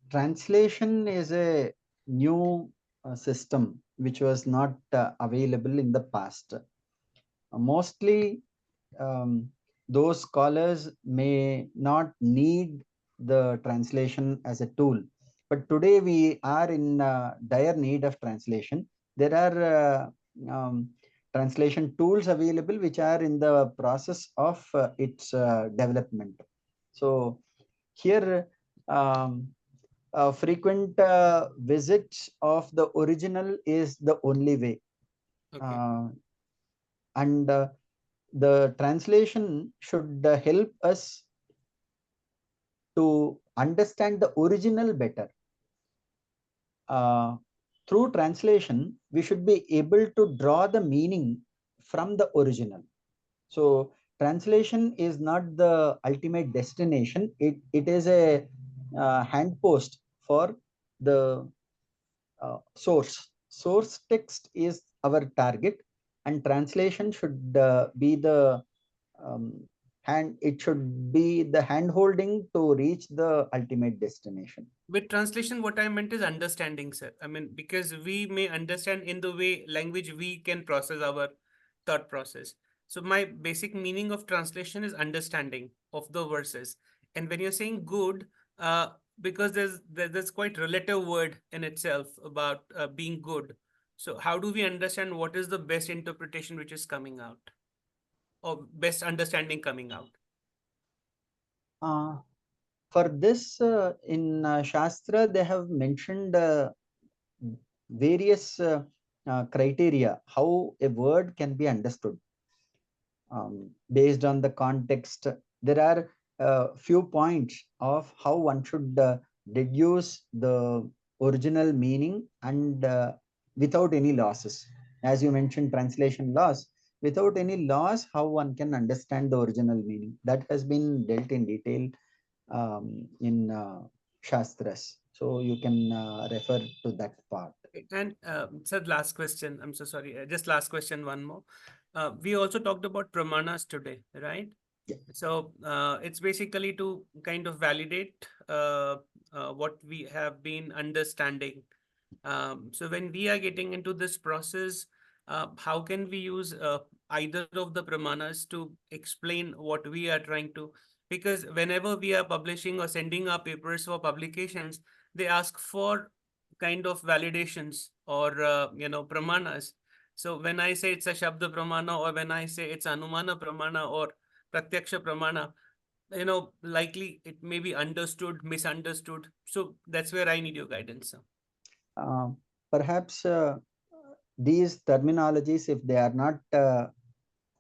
Translation is a new system which was not available in the past. Mostly those scholars may not need the translation as a tool, but today we are in dire need of translation. There are translation tools available which are in the process of its development. So here frequent visits of the original is the only way. Okay. And the translation should help us to understand the original better. through translation, we should be able to draw the meaning from the original. So translation is not the ultimate destination. It is a handpost for the source. Source text is our target, and translation should be the it should be the hand holding to reach the ultimate destination. With translation, what I meant is understanding, sir. I mean, because we may understand in the way language we can process our thought process. So my basic meaning of translation is understanding of the verses. And when you're saying good, because there's quite relative word in itself about being good. So how do we understand what is the best interpretation which is coming out, or best understanding coming out? For this, in Shastra, they have mentioned various criteria how a word can be understood. Based on the context, there are few points of how one should deduce the original meaning and without any losses. As you mentioned, translation loss. Without any loss, how one can understand the original meaning. That has been dealt in detail in Shastras. So you can refer to that part. And sir, last question. I'm so sorry. Just last question, one more. We also talked about pramanas today, right? Yeah. So it's basically to kind of validate what we have been understanding. So when we are getting into this process, how can we use either of the pramanas to explain what we are trying to? Because whenever we are publishing or sending our papers for publications, they ask for kind of validations or pramanas. So when I say it's a shabda pramana, or when I say it's anumana pramana or pratyaksha pramana, likely it may be understood, misunderstood. So that's where I need your guidance, sir. Perhaps these terminologies, if they are not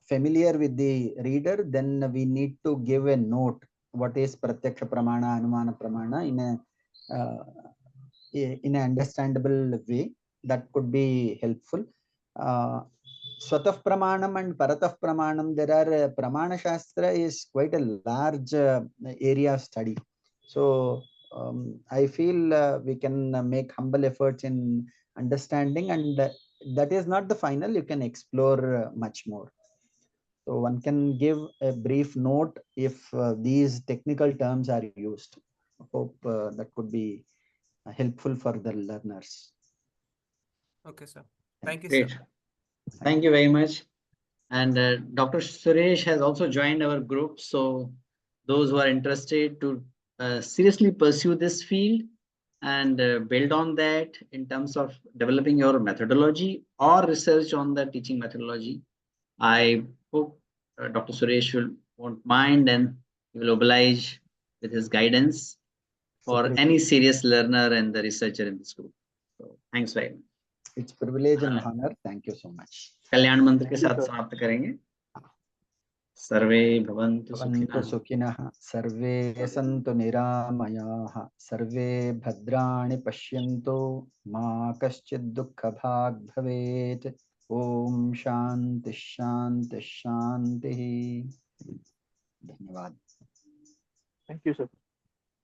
familiar with the reader, then we need to give a note. What is pratyaksha pramana, anumana pramana in an understandable way? That could be helpful. Swataf pramanam and parataf pramanam, there are pramana shastra is quite a large area of study. So I feel we can make humble efforts in understanding, and that is not the final. You can explore much more. So one can give a brief note if these technical terms are used. I hope that could be helpful for the learners. Okay, sir. Thank you, Great. sir. Thank you very much. And Dr. Suresh has also joined our group. So those who are interested to seriously pursue this field and build on that in terms of developing your methodology or research on the teaching methodology, I hope Dr. Suresh won't mind and he will oblige with his guidance for any serious learner and the researcher in this group. So thanks very much. It's privilege and honor. Thank you so much. कल्याण मंत्र के साथ समाप्त करेंगे. सर्वे भवन्तु सुखिनः, सर्वे सन्तु निरामयाः, सर्वे भद्राणि पश्यन्तु, मा कश्चित् दुःखभाग् भवेत्. ओम शांति शांति शांति. धन्यवाद. Thank you, sir.